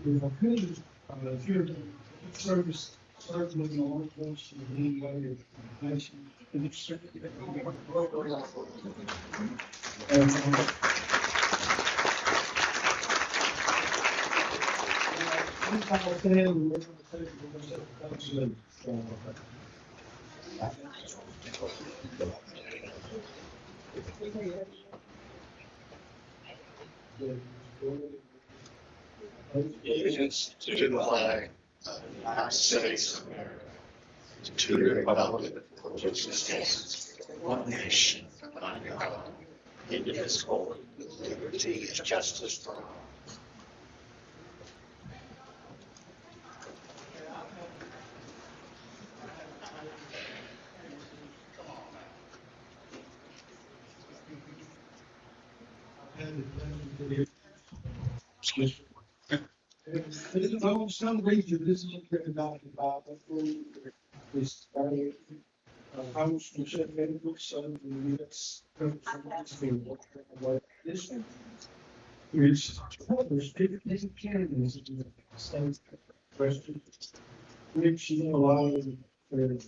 if I could, if you're service, start looking on close to the lead way of information. And it's certainly. Allegiance to the flag of the United States of America, to the republic for which it stands, one nation, under God, indivisible, with liberty and justice for all. For some reason, this is adopted by this Congressman said medical son of the U.S. This one, which covers 50 candidates in the state question, which you know, a lot of the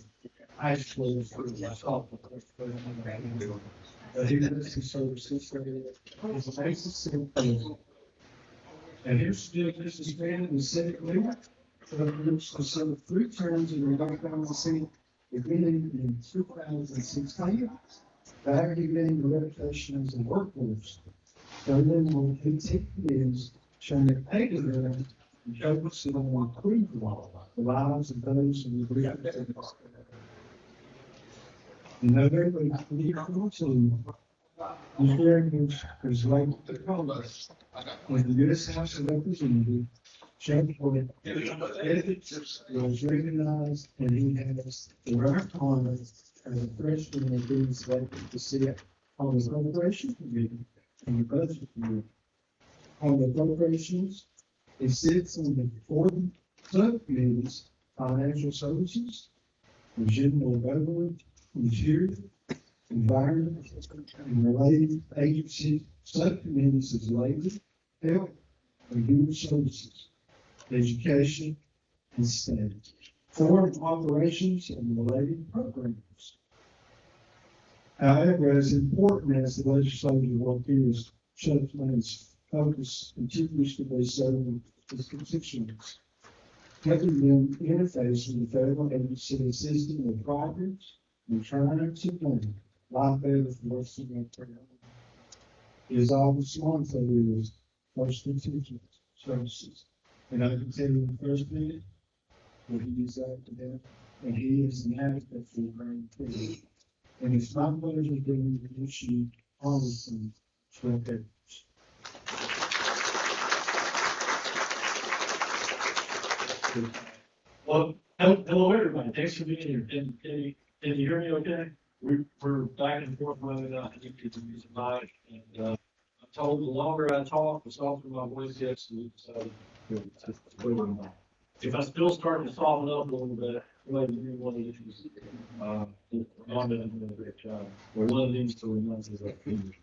high school for softball. He does his services for his basis and here's this is man in the Senate leader. So served 3 terms in the Oklahoma Senate, beginning in 2016. Prior to getting the reputation as a workforce, serving on 15 years, showing a pay to them, and focusing on improving the lives of those who live in this. In November 2014, the hearing was labeled the Congress when the U.S. House of Representatives showed for ethics was recognized, and he has the right honor as a freshman of being selected to sit on the Appropriation Committee and the Budget Committee. On the appropriations, he sits on the 40 subcommittees: Financial Services, General Government, Interior, Environment, and related agency subcommittees of Labor, Health, and Human Services, Education, and State, Foreign Operations, and related programs. However, as important as the legislative work is, Shefflin's focus continues to be serving his constituents, helping them interface with the federal agency assisting with projects and trying to plan life better for us in his office also is First Constituent Services. And I can tell you in the first minute what he is after that, and he is an advocate for the Grand Prix. And it's my pleasure to introduce you, Congressman Shefflin. Well, hello everybody. Thanks for being here. Can you hear me okay? We're back and forth whether or not I need to use a mic. And I'm told the longer I talk, the softer my voice gets. So we decided to put it on. If I still start to soften up a little bit, maybe you want to use I'm doing a great job. We're one of these 2 months is our fingers.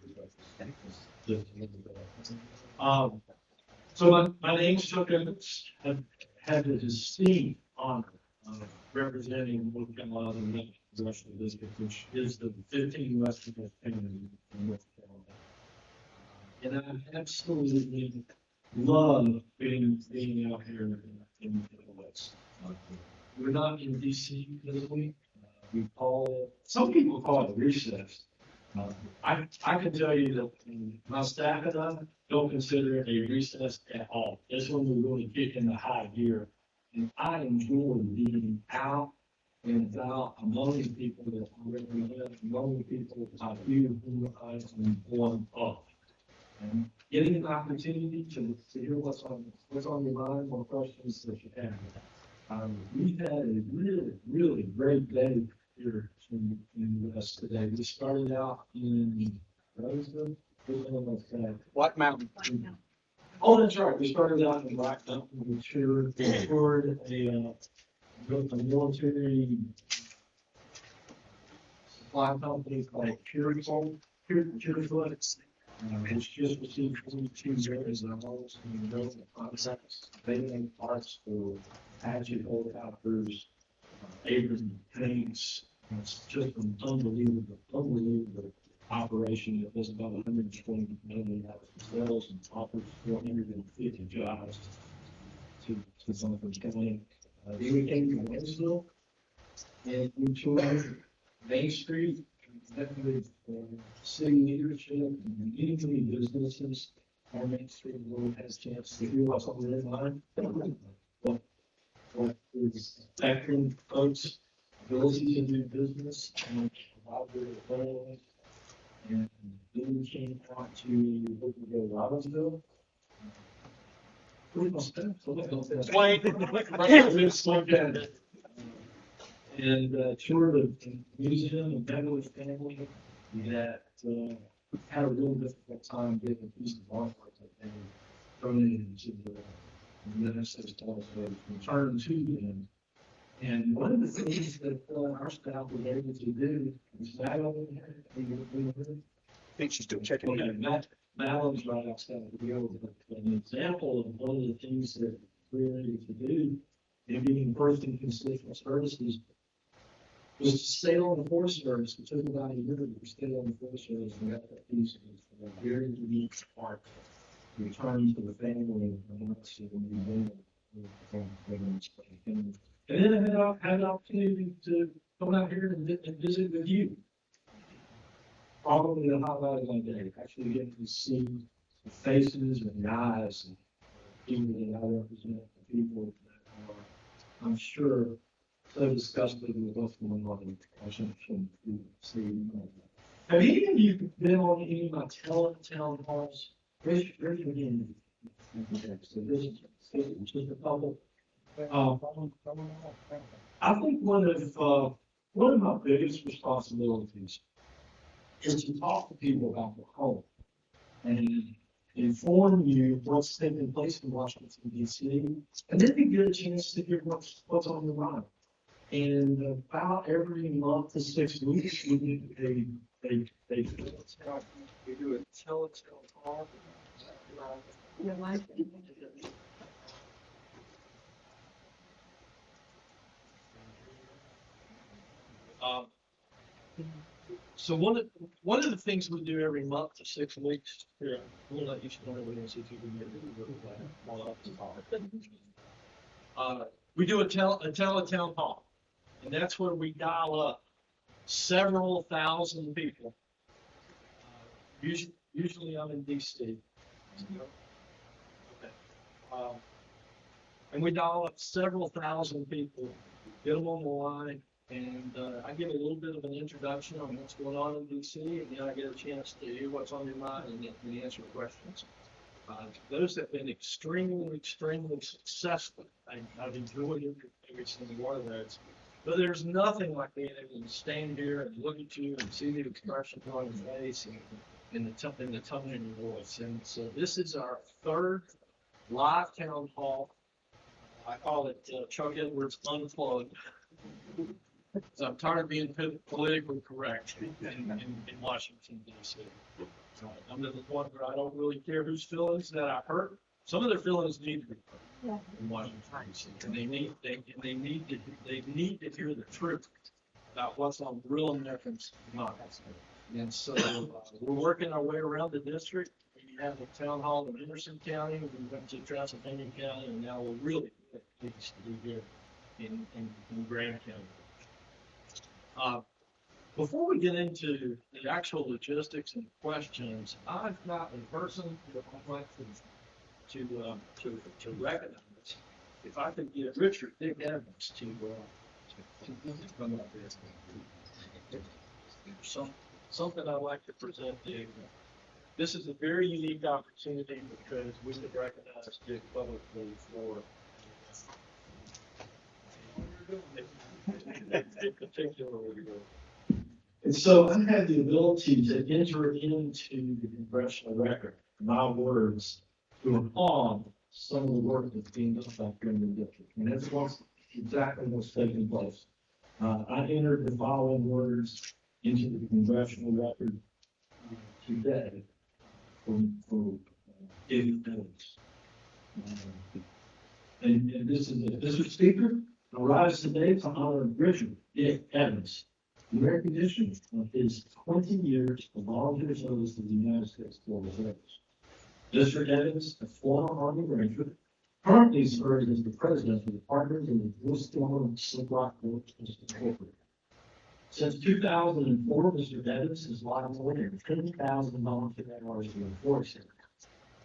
So my name's Chuck Evans. I've had the distinct honor of representing North Carolina in the Congressional District, which is the 15 Western County in North Carolina. And I absolutely love being out here in the West. We're not in DC this week. Some people call it recess. I can tell you that my staff and I don't consider it a recess at all. It's when we really kick in the high gear. And I enjoy being out and about among the people that I represent, among the people I feel who I am one of. And getting an opportunity to hear what's on your mind, what questions that you have. We've had a really great day here in the West today. We started out in Roseville. Black Mountain. Oh, that's right. We started out in Black Mountain. We toured a military supply company called Purefoot. It's just received 22 areas of homes and building concepts, paving parts for hatchet helicopters, apron paints. It's just an unbelievable operation that does about 120 million sales and offers 450 jobs to Southern County. We came to Winslow and we toured Main Street, met with city leadership and usually businesses. Our Main Street road has a chance to do what's on their mind. What is affecting folks' ability to do business and allow their families. And then we came out to Robbinsville. And toured the museum and met with family that had a real difficult time getting a piece of artwork that they donated to the United States Telescope returned to them. And one of the things that our staff was able to do is that over here. I think she's doing checking. Okay, Madeline's right outside of the field, but an example of one of the things that we're able to do in being first in constitutional services was to stay on the Forest Service. It took about a year to stay on the Forest Service and got that piece of a very unique art returned to the family and went to the museum. And then I had an opportunity to come out here and visit with you. Probably the highlight of my day, actually getting to see the faces and the eyes and people that I represent, the people that are, I'm sure, so disgusted with what's going on in Washington, D.C. Have any of you been on any of my town halls? Raise your hand. So this is just a couple. I think one of my biggest responsibilities is to talk to people about their home and inform you what's taking place in Washington, D.C., and then you get a chance to hear what's on your mind. And about every month to 6 weeks, we do we do a telltale talk. So one of the things we do every month to 6 weeks, here, we'll let you start with and see if you can get it. We do a town hall, and that's where we dial up several thousand people. Usually I'm in DC. Okay. And we dial up several thousand people, get them on the line, and I give a little bit of an introduction on what's going on in DC, and then I get a chance to hear what's on your mind and answer questions. Those have been extremely successful. I've enjoyed every single one of those. But there's nothing like being able to stand here and look at you and see the expression on your face and in the tone in your voice. And so this is our third live town hall. I call it Chuck Edwards Unplugged. So I'm tired of being politically correct in Washington, D.C. I'm to the point where I don't really care whose feelings that I hurt. Some of their feelings need to be hurt in Washington, D.C. And they need to hear the truth about what's on real Americans' minds. And so we're working our way around the district. We have a town hall in Henderson County, we went to Transylvania County, and now we're really pleased to be here in Graham County. Before we get into the actual logistics and questions, I've got a person that I'd like to recognize. If I could get Richard Dick Evans to come up here. Something I'd like to present to you. This is a very unique opportunity because we could recognize Dick publicly for particularly. And so I had the ability to enter into the congressional record, my words, to apply some of the work that's being done back here in the district. And that's exactly what's taking place. I entered the following words into the congressional record today. giving notes. And this is Mr. Speaker, I rise today to honor Richard Dick Evans, in recognition of his 20 years of volunteer service to the United States Forces Service. Mr. Evans, a former Army Ranger, currently serves as the president of the Partners in the Woodstown Slip Rock Works Incorporated. Since 2004, Mr. Evans has logged more than 10,000 volunteer hours in the force area.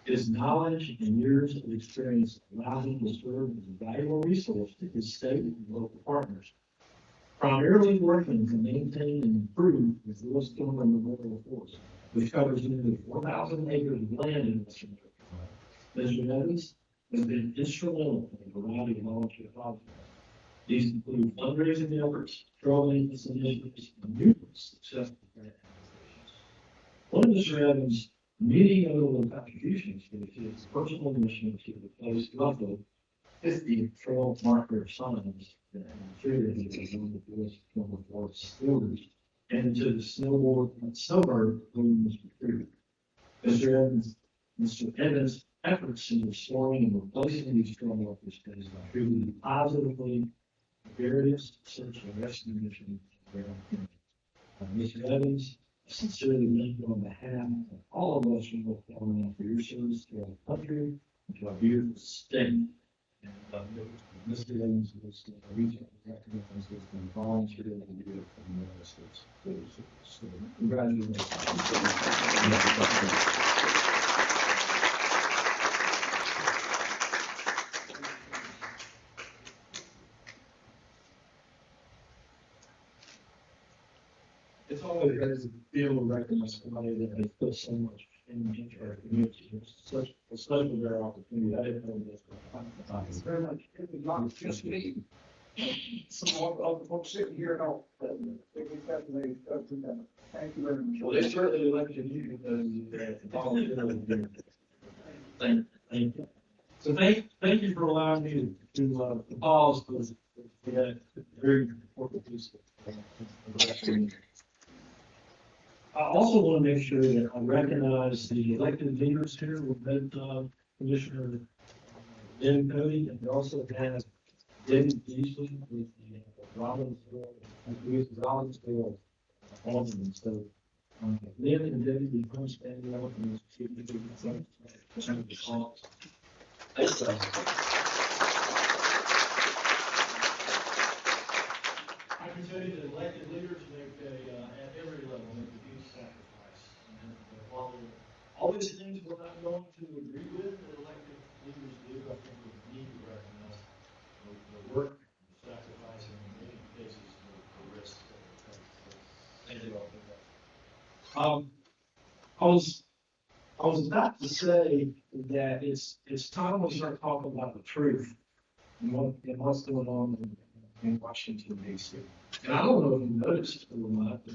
His knowledge and years of experience allow him to serve as a valuable resource to his state and local partners, primarily working to maintain and improve the Woodstown Memorial Forest, which covers nearly 4,000 acres of land in Western North Carolina. Mr. Evans has been instrumental in a variety of volunteer projects. These include fundraising efforts, trail maintenance initiatives, and numerous successful grant applications. One of Mr. Evans' many notable contributions to his personal mission to replace roughly 50 trail marker signs that interior on the forest from forest borders and to the snowbird movement retreat. Mr. Evans' efforts in restoring and replacing these trail markers has contributed positively to various search and rescue missions around the country. Mr. Evans, I sincerely thank you on behalf of all of us in North Carolina for your service to our country and to our beautiful state. And Mr. Evans was recently recognized as the volunteer of the year for the United States. So congratulations. It's always great to be able to recognize somebody that has put so much into our community. It's such a rare opportunity. I didn't know this. Thanks very much. It was not just me. Some of the folks sitting here know that we've got to thank you very much. Well, they certainly elected you because the volunteer. Thank you. So thank you for allowing me to pause because we had a very important piece of I also want to make sure that I recognize the elected leaders here. We've met Commissioner Ben Cody, and we also have David Beasley with the Robbinsville Alderman. So, Lynn and David, you come stand out and see if you can some of the calls. Thanks, guys. I can tell you that elected leaders make at every level make a huge sacrifice. And while all these things we're not going to agree with that elected leaders do, I think we need to recognize the work, the sacrifice, and in many cases the risk that they take. Thank you all for that. I was about to say that it's time we start talking about the truth and what's going on in Washington, D.C. And I don't know if you noticed or not, if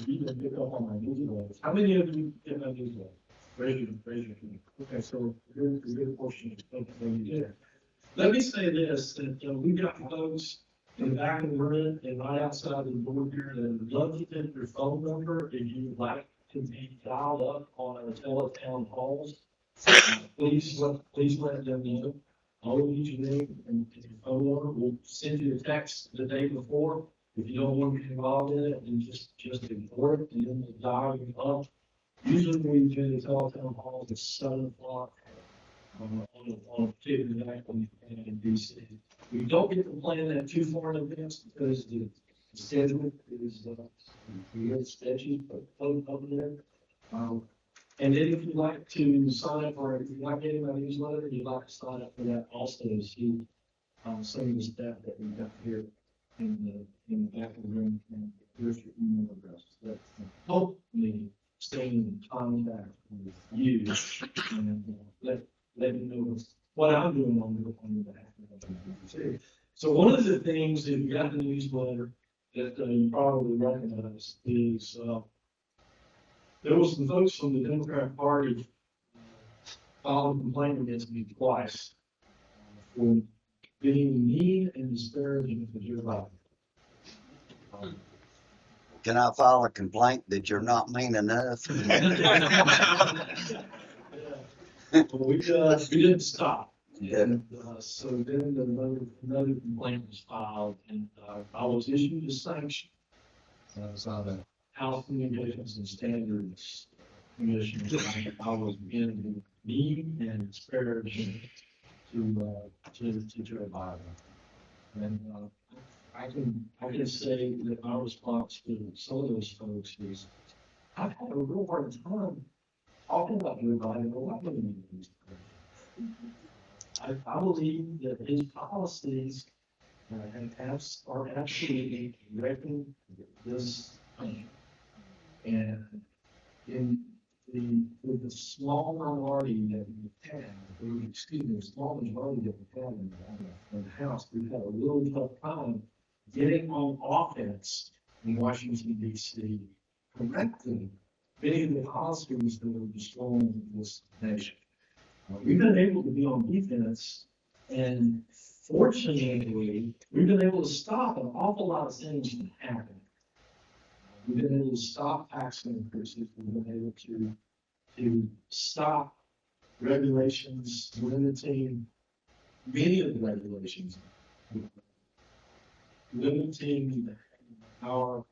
you didn't pick up on my newsletters. How many of you get my newsletter? Raise your hand. Okay, so here's a good portion of you did. Let me say this, that we've got folks in the back of the room and right outside the door here that would love to take your phone number if you would like to be dialed up on our teletown halls. Please let them know. I'll use your name and your phone number. We'll send you a text the day before. If you don't want to get involved in it, then just ignore it and then we'll dial you up. Usually we do the teletown halls at 7 o'clock on a particular night in DC. We don't get to plan that too far in advance because the schedule is real sketchy, but up there. And then if you'd like to sign up for, if you're not getting my newsletter, you'd like to sign up for that also, see some of the stuff that we've got here in the back of the room, and here's your email address. That help me stay in contact with you and let me know what I'm doing on the back. So one of the things that you got in the newsletter that you probably recognize is there was some folks from the Democratic Party filed a complaint against me twice for being mean and disparaging to Joe Biden. Can I file a complaint that you're not mean enough? Well, we didn't stop. Yeah. And, so then another complaint was filed and, I was issued a sanction. So the House Communications and Standards Commission, I was being mean and disparaging to Joe Biden. And, I can say that my response to some of those folks is, I've had a real hard time talking about Joe Biden or liking him. I believe that his policies are actually wrecking this country. And with the small minority that we have, the small majority that we have in the House, we've had a really tough time getting on offense in Washington, D.C., correcting many of the policies that are destroying this nation. We've been able to be on defense, and fortunately, we've been able to stop an awful lot of things from happening. We've been able to stop tax increases. We've been able to stop regulations limiting many of the regulations, limiting our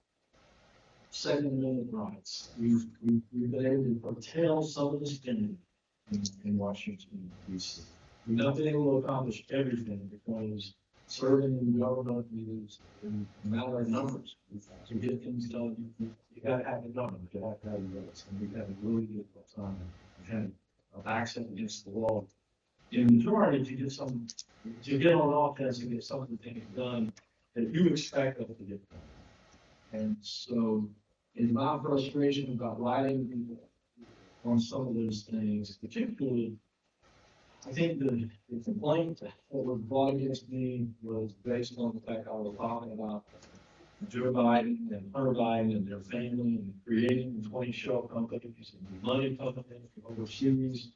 Second Amendment rights. We've been able to curtail some of the spending in Washington, D.C. We've not been able to accomplish everything because serving in government is a matter of numbers. To get things done, you gotta have a number, you have to have the votes, and we've had a really difficult time. We've had a backstep against the wall. In the majority, to get on offense and get some of the things done that you expect us to get done. And so, in my frustration about writing people on some of those things, particularly, I think the complaint that was brought against me was based on the fact I was talking about Joe Biden and Hunter Biden and their family and creating 20 shell companies and money companies from overseas,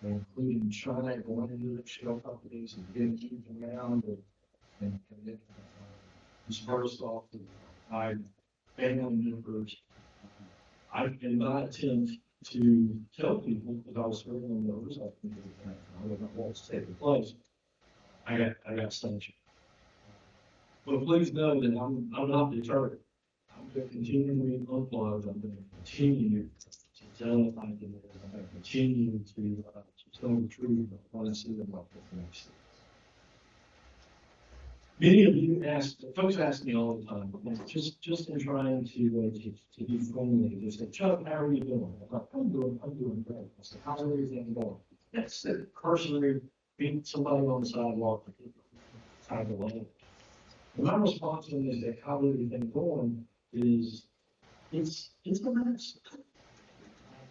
including China going into the shell companies and getting around and dispersed off to my family members. In my attempt to tell people, because I was serving on the oversight committee at the time, I would not want to take the place, I got sanctioned. But please know that I'm not deterred. I'm going to continue to be unplugged. I'm going to continue to tell if I can. I'm going to continue to tell the truth of what I see about the next. Many of you folks ask me all the time, just in trying to be friendly, they say, Chuck, how are you doing? I'm doing great. I said, how's everything going? That's the cursory, beat somebody on the sidewalk, time to land. And my response to them is that how everything going is, it's a mess.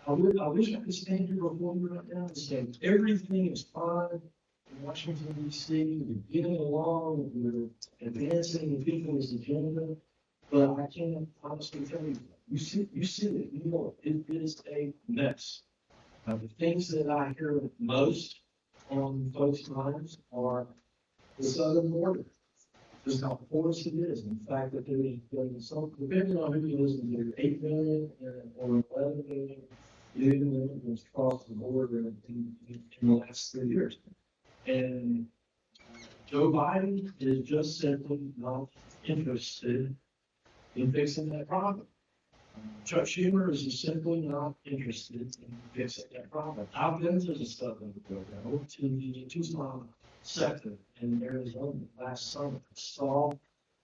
I wish I could stand here before you right now and say, everything is fine. In Washington, D.C., we're getting along, we're advancing the people's agenda, but I can't honestly tell you, you see it, you know it is a mess. The things that I hear most on folks' minds are the southern border, just how porous it is, and the fact that there's some, depending on who you listen to, 8 million or 11 million illegal immigrants across the border in the last 3 years. And Joe Biden is just simply not interested in fixing that problem. Chuck Schumer is just simply not interested in fixing that problem. I've been to the southern border, I went to the Tucson sector in Arizona last summer. I saw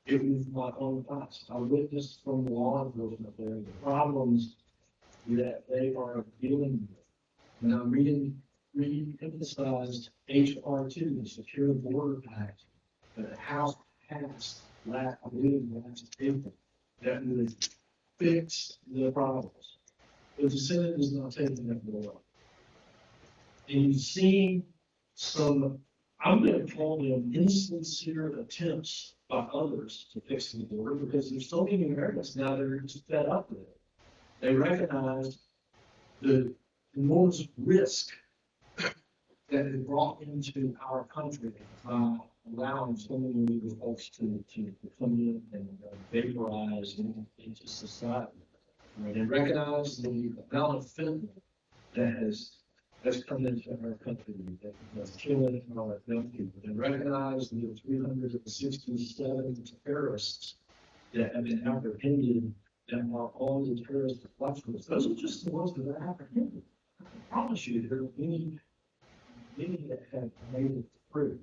it with my own eyes. I witnessed from the law enforcement there the problems that they are dealing with. And I'm re-emphasized H.R. 2, the Secure Border Act, that the House passed last April, that would fix the problems. But the Senate is not taking that bill up. And you've seen some, I'm going to call them insincere attempts by others to fix the border, because there's so many Americans now that are just fed up with it. They recognize the enormous risk that is brought into our country by allowing so many illegal folks to come in and vaporize into society. Right? And recognize the amount of fentanyl that's come into our country, that's killing our young people, and recognize the 367 terrorists that have been apprehended that are on the terrorist watch list. Those are just the ones that are apprehended. I promise you, there are many that have made it through.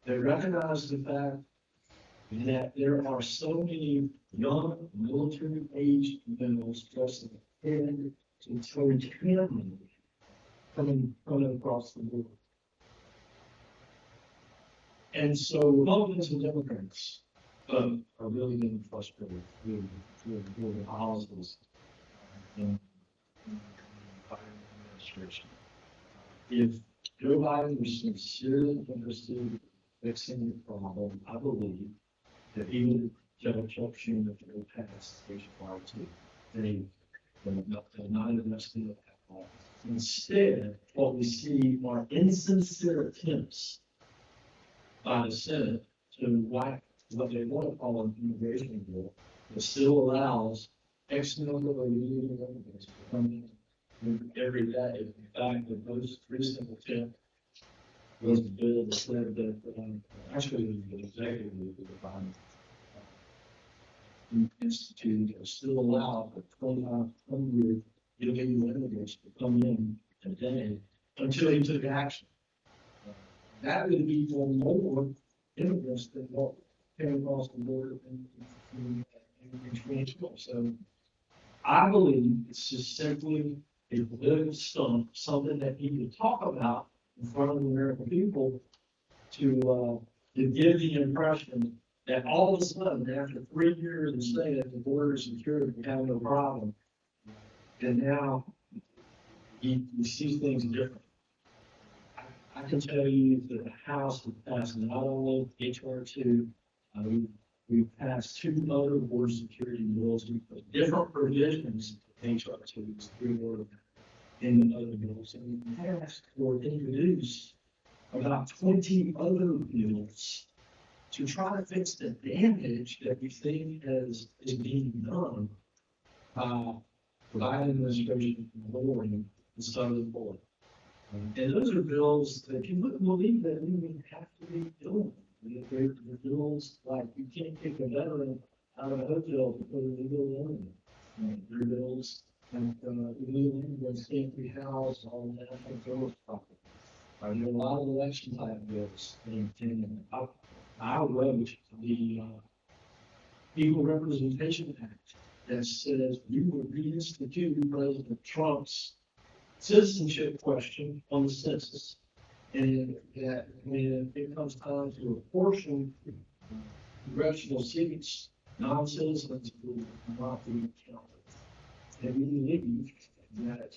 They recognize the fact that there are so many young military-aged males dressed in head to toe tan coming across the board. And so Republicans and Democrats are really getting frustrated with the policies in the Biden administration. If Joe Biden was sincerely interested in fixing the problem, I believe that he would tell Chuck Schumer to go past HR 2. They're not investing at all. Instead, what we see are insincere attempts by the Senate to whack what they want to call an immigration bill that still allows X number of illegal immigrants to come in every day. In fact, the most recent attempt was a bill that said that actually it was the executive of the Biden Institute that still allowed for 2,500 illegal immigrants to come in a day until he took action. That would be for more immigrants than what came across the border in 2012. So I believe it's just simply a political stunt, something that he could talk about in front of the American people to give the impression that all of a sudden, after 3 years of saying that the border is secure, we have no problem, and now he sees things differently. I can tell you that the House has passed not only HR 2, we've passed 2 other border security bills. We put different provisions in HR 2 in the other bills, and we passed or introduced about 20 other bills to try to fix the damage that we think is being done by the Biden administration lowering the southern border. And those are bills that you wouldn't believe that we would have to be doing. They're bills like you can't kick a veteran out of a hotel to put an illegal immigrant. They're bills like illegal immigrants can't be housed on national forest property. There are a lot of election type bills in I wrote the Equal Representation Act that says we would reinstitute President Trump's citizenship question on the census, and that when it comes time to apportion congressional seats, non-citizens will not be counted. And we believe that,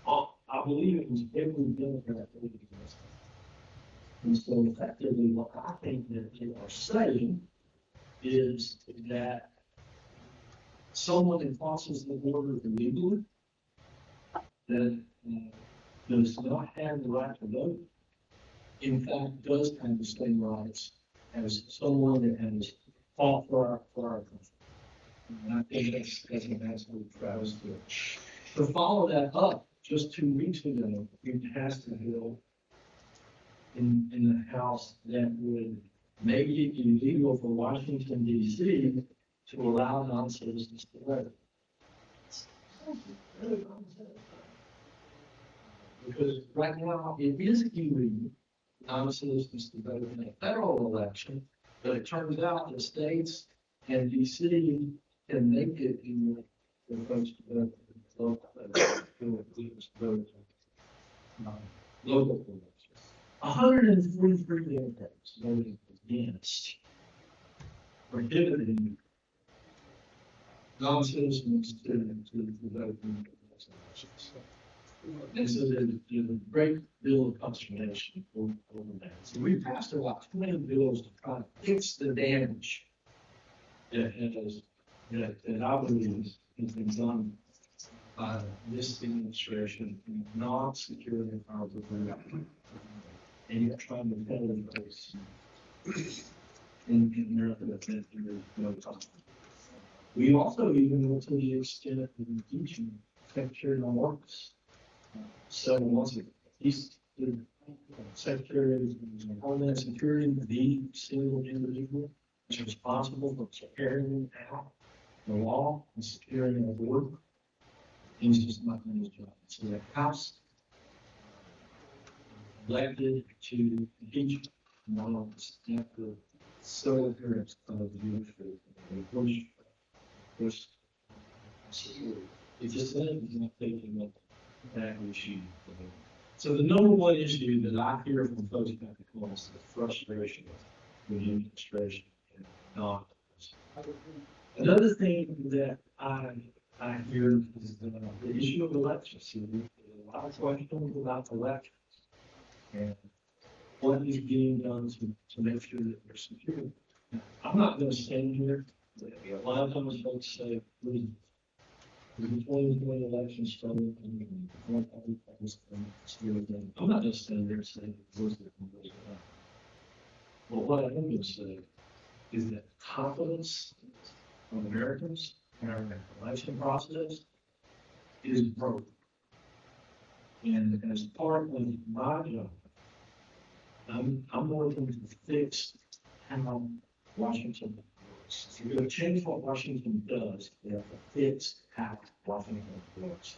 I believe it was every Democrat that voted against it. And so effectively what I think that they are saying is that someone that crosses the border illegally, that does not have the right to vote, in fact does have the same rights as someone that has fought for our country. And I think that's an absolute travesty. To follow that up, just 2 weeks ago, we passed a bill in the House that would make it illegal for Washington, D.C. to allow non-citizens to vote. Because right now, it is illegal for non-citizens to vote in a federal election, but it turns out that states and D.C. can make it illegal for folks to vote in local elections. 143 Democrats voted against prohibiting non-citizens to vote in those elections. And so there's a great deal of consternation over that. So we passed about 20 bills to try to fix the damage that I believe has been done this administration not securing our program. And yet trying to build in place in America that there's no time. We also even go to the extent of impeaching Secretary of Works. Several months ago, he's the Secretary of Homeland Security, the single individual is responsible for carrying out the law and securing the border. He's just not doing his job. So the House elected to impeach him after several appearances of the U.S. Bush. It's just that he's not taking up that issue. So the number one issue that I hear from folks back at home is the frustration with the administration and not. Another thing that I hear is the issue of elections. There's a lot of questions about elections and what is being done to make sure that they're secure. I'm not going to stand here. A lot of times folks say, please, the 2020 election started and I'm not going to stand there and say, where's the conversion? But what I am going to say is that confidence of Americans in our election process is broken. And as part of my job, I'm working to fix how Washington works. If you're going to change what Washington does, you have to fix how Washington works.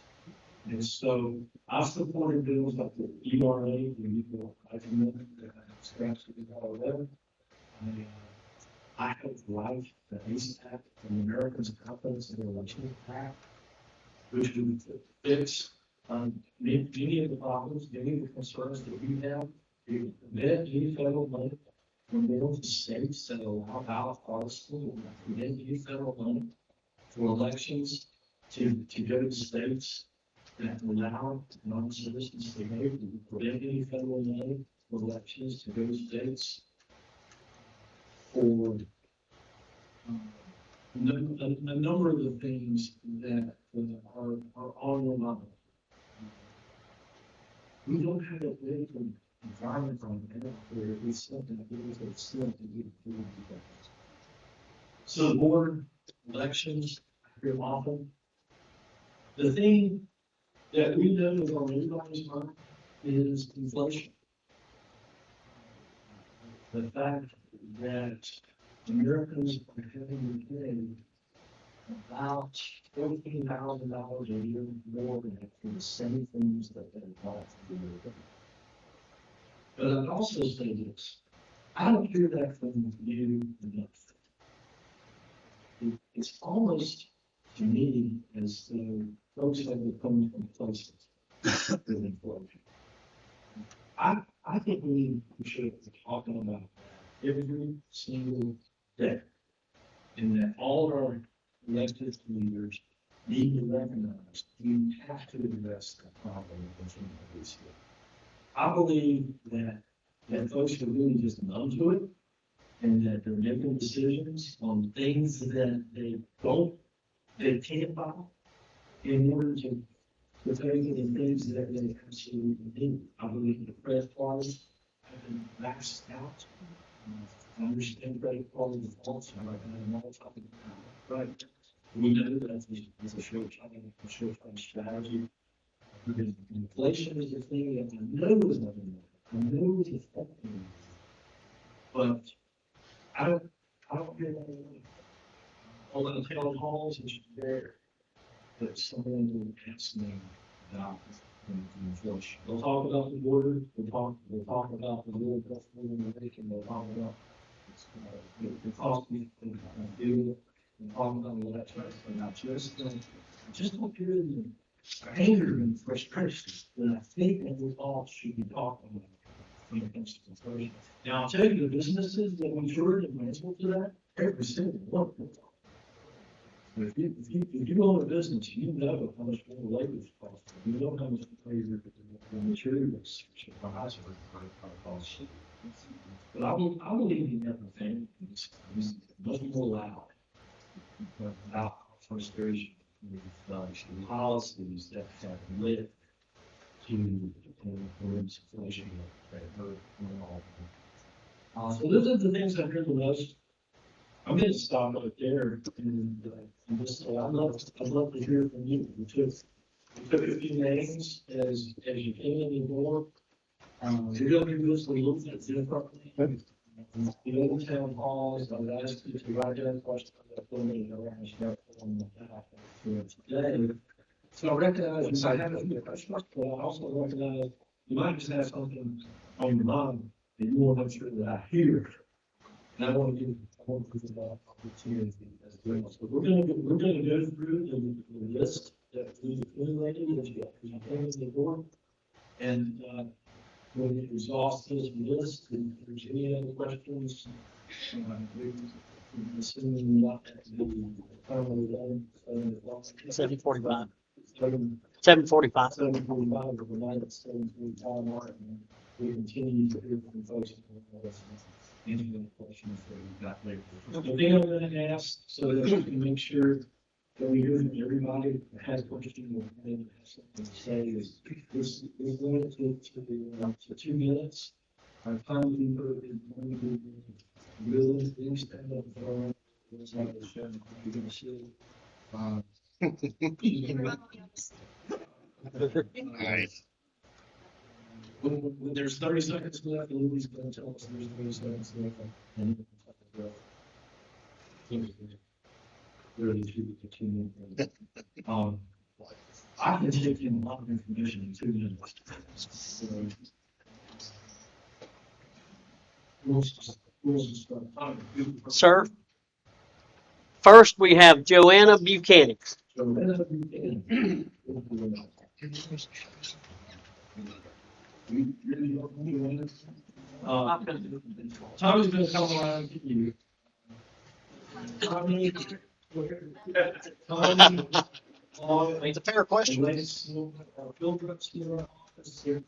And so I've supported bills like the ERA, the Equal Life Amendment, that scraps all that. I have life, the ACE Act, and the Americans' confidence in the election act, which would fix many of the problems, many of the concerns that we have. You prevent any federal money from going to states that allow ballot partisan, prevent any federal money for elections to go to states that allow non-citizens to vote, prevent any federal money for elections to go to states for a number of the things that are on the line. We don't have a political environment on that where we something that we would still to do that. So board elections, I hear often. The thing that we know is on everybody's mind is inflation. The fact that Americans are having to pay about $14,000 a year more for the same things that they bought for the year. But I'd also say this, I don't hear that from you enough. It's almost to me as though folks have become complacent with inflation. I think we should be talking about every single day, and that all of our elected leaders need to recognize you have to address the problem of this year. I believe that folks are really just numb to it, and that they're making decisions on things that they can't buy in order to pay for the things that they absolutely need. I believe the credit cards have been maxed out. I understand credit card defaults, and like I'm all talking about, right? We know that it's a short-term strategy. Because inflation is the thing that I know is not enough. I know it's affecting me. But I don't hear that anymore. All in the town halls, it's rare that someone will ask me about inflation. They'll talk about the border, they'll talk about the real cost of living, they'll talk about the cost of fuel, they'll talk about electricity, and I just don't hear the anger and frustration that I think that we all should be talking about when it comes to inflation. Now, I'll tell you, the businesses that I'm sure are responsible to that, every single one of them. If you own a business, you know how much more labor is costing. You know how much labor the materials should rise for costs. But I believe in everything is much more loud about frustration with policies that have led to horrendous inflation that hurt all. So those are the things I hear the most. I'm going to stop right there and just say I'd love to hear from you. We took a few names as you came in the door. We're going to do this a little bit differently. The old town halls, I would ask you to write down questions that for me around on the back today. So I recognize I have a few questions, but I also recognize you might just have something on your mind that you want to make sure that I hear. And I want to give that opportunity as well. So we're going to go through the list that we accumulated as you came in the door. And when you exhaust this list, if there's any other questions, we assuming not at the time of the day, 7:45. 7:45. 7:45. 7:45 of the night at 7:45 mark, and we continue to hear from folks. Any other questions that we've got later? The thing I'm going to ask, so that we can make sure that we hear from everybody that has questions or maybe has something to say, is we're going to 2 minutes. Our time leader is going to be really, please stand up for us. It's like the show, you're going to see. Nice. When there's 30 seconds left, Louis going to tell us there's 30 seconds left. And really to continue. I can take in a lot of information in 2 minutes. So, we'll start. Sir, first we have Joanna Buchanan. Tommy's going to come around to you. Tommy, It's a fair question. Bill Brooks here in office here.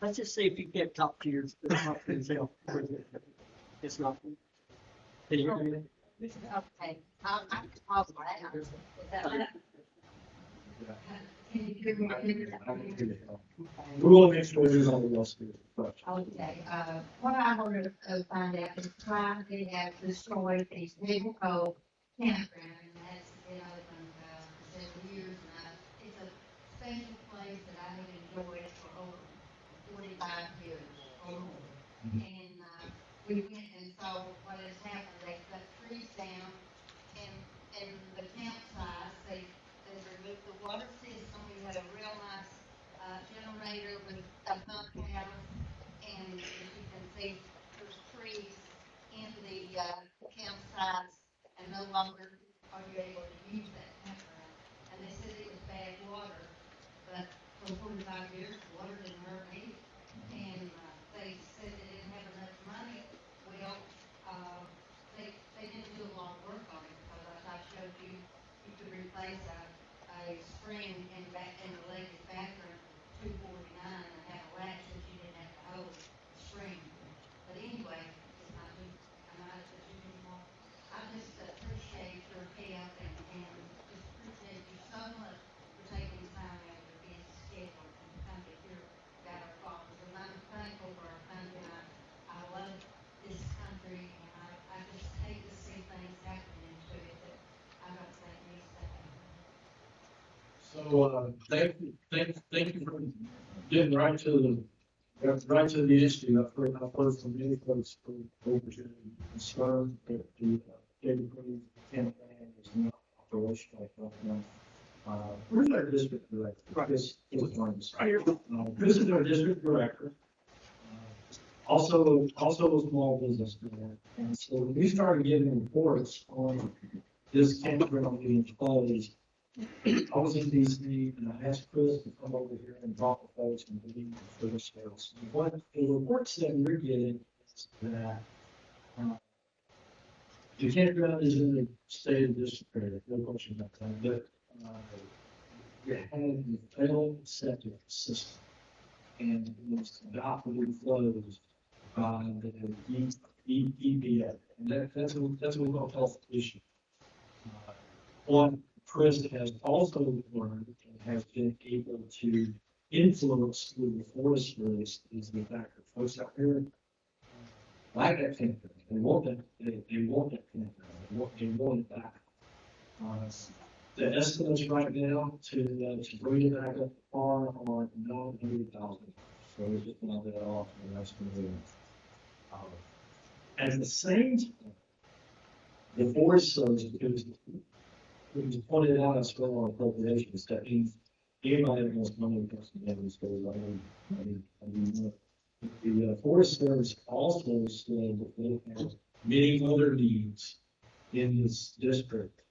Let's just see if you can't talk to yourself. It's not. Can you hear me? Okay, I can talk loud. We will make sure there's all the else. Okay, what I want to find out is why they have destroyed these Naval Cove campground, and that's been open, for several years now. It's a special place that I have enjoyed for over 45 years or more. And, we went and saw what has happened, they cut trees down, and the campsites, they removed the water system, we had a real nice, generator with a pump house, and as you can see, there's trees in the, campsites, and no longer are you able to use that campground. And they said it was bad water, but for 45 years, water didn't hurt me. And, they said they didn't have enough money. Well, they didn't do a lot of work on it, because as I showed you, you could replace a spring in the ladies' bathroom for $249 and have a latch that you didn't have to hold the spring. But anyway, it's not too, I'm not at too long. I just appreciate your help and just appreciate you so much for taking time out of your busy schedule and to come to hear about our problems. And I'm thankful for our country, and I love this country, and I just hate to see things happening to it that I don't think needs to happen. So, thank you for getting right to the issue. I've heard from many folks over to concern that the David Cruz campaign is not operational right now. Where's our district director? Right. This is our district director. Also a small business man. And so when we started getting reports on this campground being closed, I was in DC and I asked Chris to come over here and talk to folks and believe for the sales. What the reports that we're getting is that the campground is in the state of disrepair, no question about that. But it had a failed septic system. And it was about to be closed by the EPA. And that's a real health issue. What Chris has also learned and has been able to influence through the forest service is the fact that folks out here like that campground. They want that, they want that campground. They want it back. The estimates right now to bring it back up to par are $900,000. So we just knocked that off the rest of the year. At the same time, the Forest Service, because it was pointed out as well on appropriations, that means anybody that wants money comes to them, so the Forest Service also said that they have many other needs in this district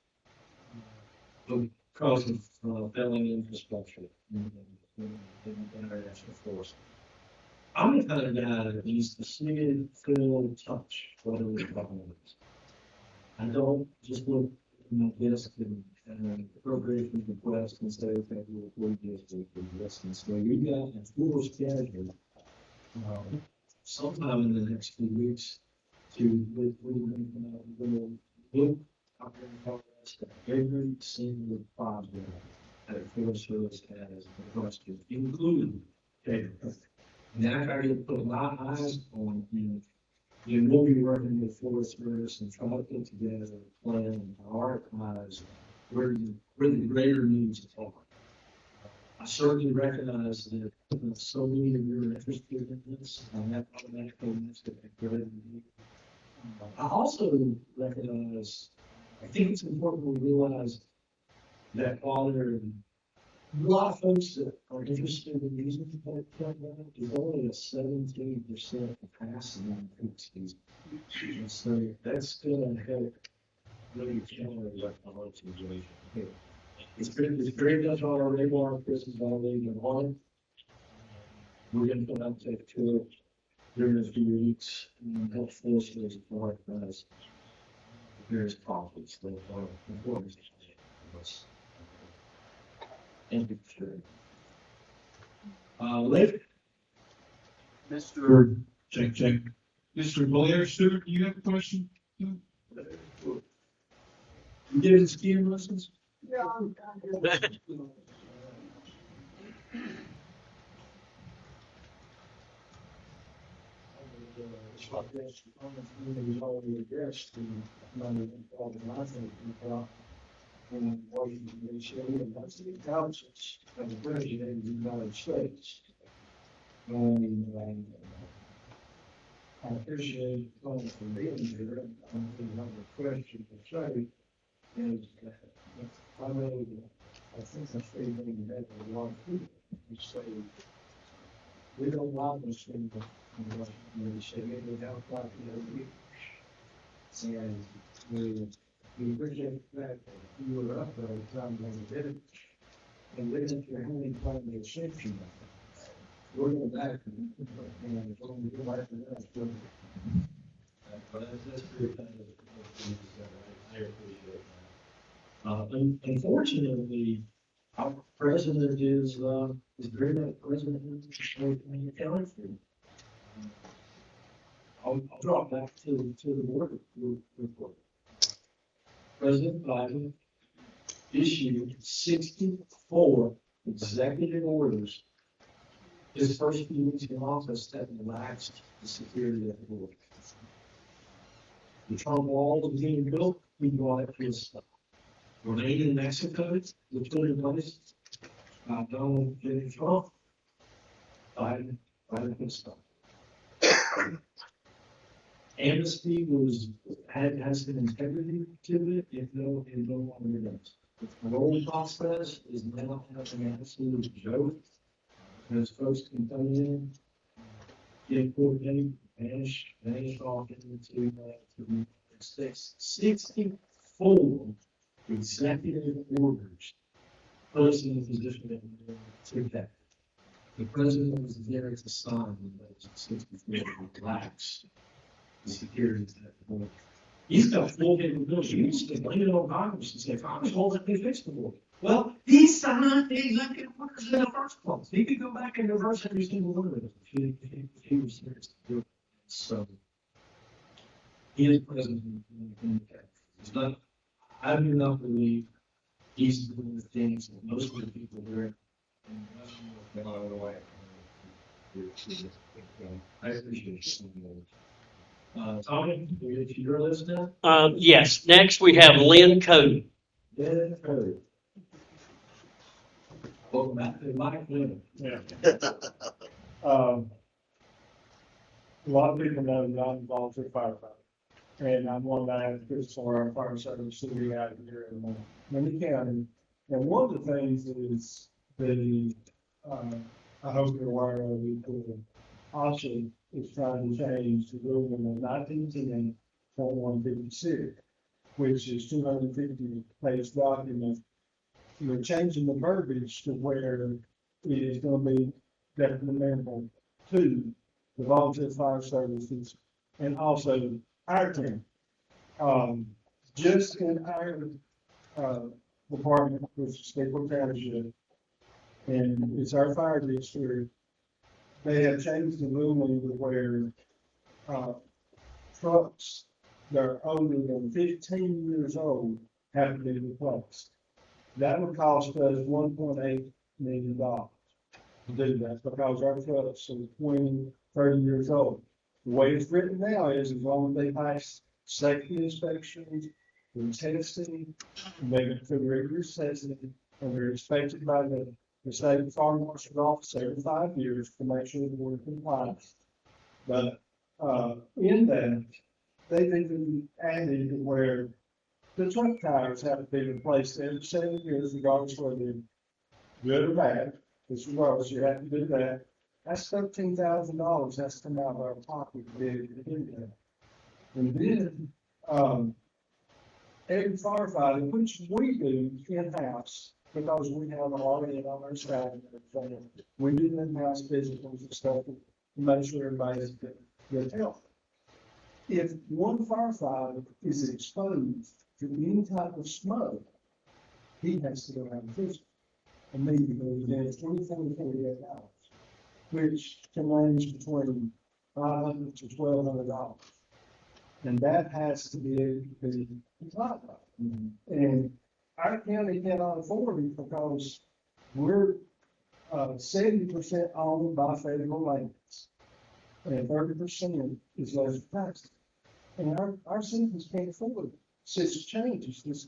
because of failing infrastructure in international force. I'm the kind of guy that needs to see it, feel, touch whatever the problem is. I don't just look at my desk and appropriation request and say, okay, we'll do this and so we got a full schedule sometime in the next few weeks to look up in progress at every single project that Forest Service has requested, including catering. And after I put my eyes on you will be working with Forest Service and try to put together a plan and prioritize where the greater needs are. I certainly recognize that so many of you are interested in this, and that automatically means that they're greater need. I also recognize, I think it's important we realize that while there are a lot of folks that are interested in using the campground, there's only a 17% capacity increase these. And so that's going to help really counter that whole situation. It's very much on our radar. Chris is already been on it. We're going to put out to it during a few weeks and help force those prioritize various problems that are important to us. Thank you, sure. Later. Mr. Check. Mr. Blair, sir, do you have a question? You did the skiing lessons? Yeah, I'm good. He's already addressed the money involved in life and Washington, D.C., and that's the intelligence of the President of the United States. And I appreciate Congressman for being here. And another question to say is that I think that's the thing that a lot of people would say. We don't want this thing to say we don't like and we appreciate that you were up there at the time when you did it. And then if you're having fun with the exception, we're going back and it's only good life for us. But that's pretty kind of I appreciate that. Unfortunately, our president is very much president of the country. I'll drop back to the board report. President Biden issued 64 executive orders his first few weeks in office that relaxed the security of the border. The Trump wall was being built, he brought it to his stuff. Grenade in Mexico, was put in place. Donald J. Trump, Biden put stuff. Amnesty has an integrity to it, if no longer does. The parole process is now an absolute joke. As folks can come in, get coordinated, vanish off into the States. 64 executive orders. President position to that. The president was there to sign those 64 relax the security of that border. He's got full capability. He needs to blame it on Congress and say, Congress won't let me fix the border. Well, he signed the executive orders in the first place. He could go back and reverse every single one of it if he was serious to do it. So he is president in the case. He's not, I do not believe he's doing the things that most of the people here in Western North Carolina. I appreciate it. Tommy, we get to your list now? Yes, next we have Lynn Cody. Yeah, Cody. Welcome back to Mike Lynn. Yeah. Um, a lot of people know that I'm involved with firefighting. And I'm one of the advocates for our fire service city out here in Money County. And one of the things is I hope you're aware of, the also is trying to change the rule in 1910.156, which is 250 page document. You're changing the verbiage to where it is going to be detrimental to the volunteer fire services and also our team. Just in our department, which is Stapleton Township, and it's our fire district, they have changed the ruling to where trucks that are older than 15 years old have to be replaced. That would cost us $1.8 million to do that because our trucks are 20, 30 years old. The way it's written now is as long as they pass safety inspections and testing, and they go through rigorous testing, and they're inspected by the state fire marshal's office every 5 years to make sure that we're in compliance. But in that, they've even added where the truck tires have to be replaced every 7 years, regardless whether they're good or bad. It's regardless, you have to do that. That's $13,000 has to come out of our pocket to be able to do that. And then, every firefighter, which we do in-house, because we have a lot of it on our staff and everything, we do in-house physicals and stuff to make sure everybody's good health. If one firefighter is exposed to any type of smoke, he has to go out and physical immediately within 24 to 48 hours, which can range between $500 to $1,200. And that has to be complied by. And our county cannot afford it because we're 70% owned by federal lands. And 30% is local taxes. And our citizens can't afford it. Since changes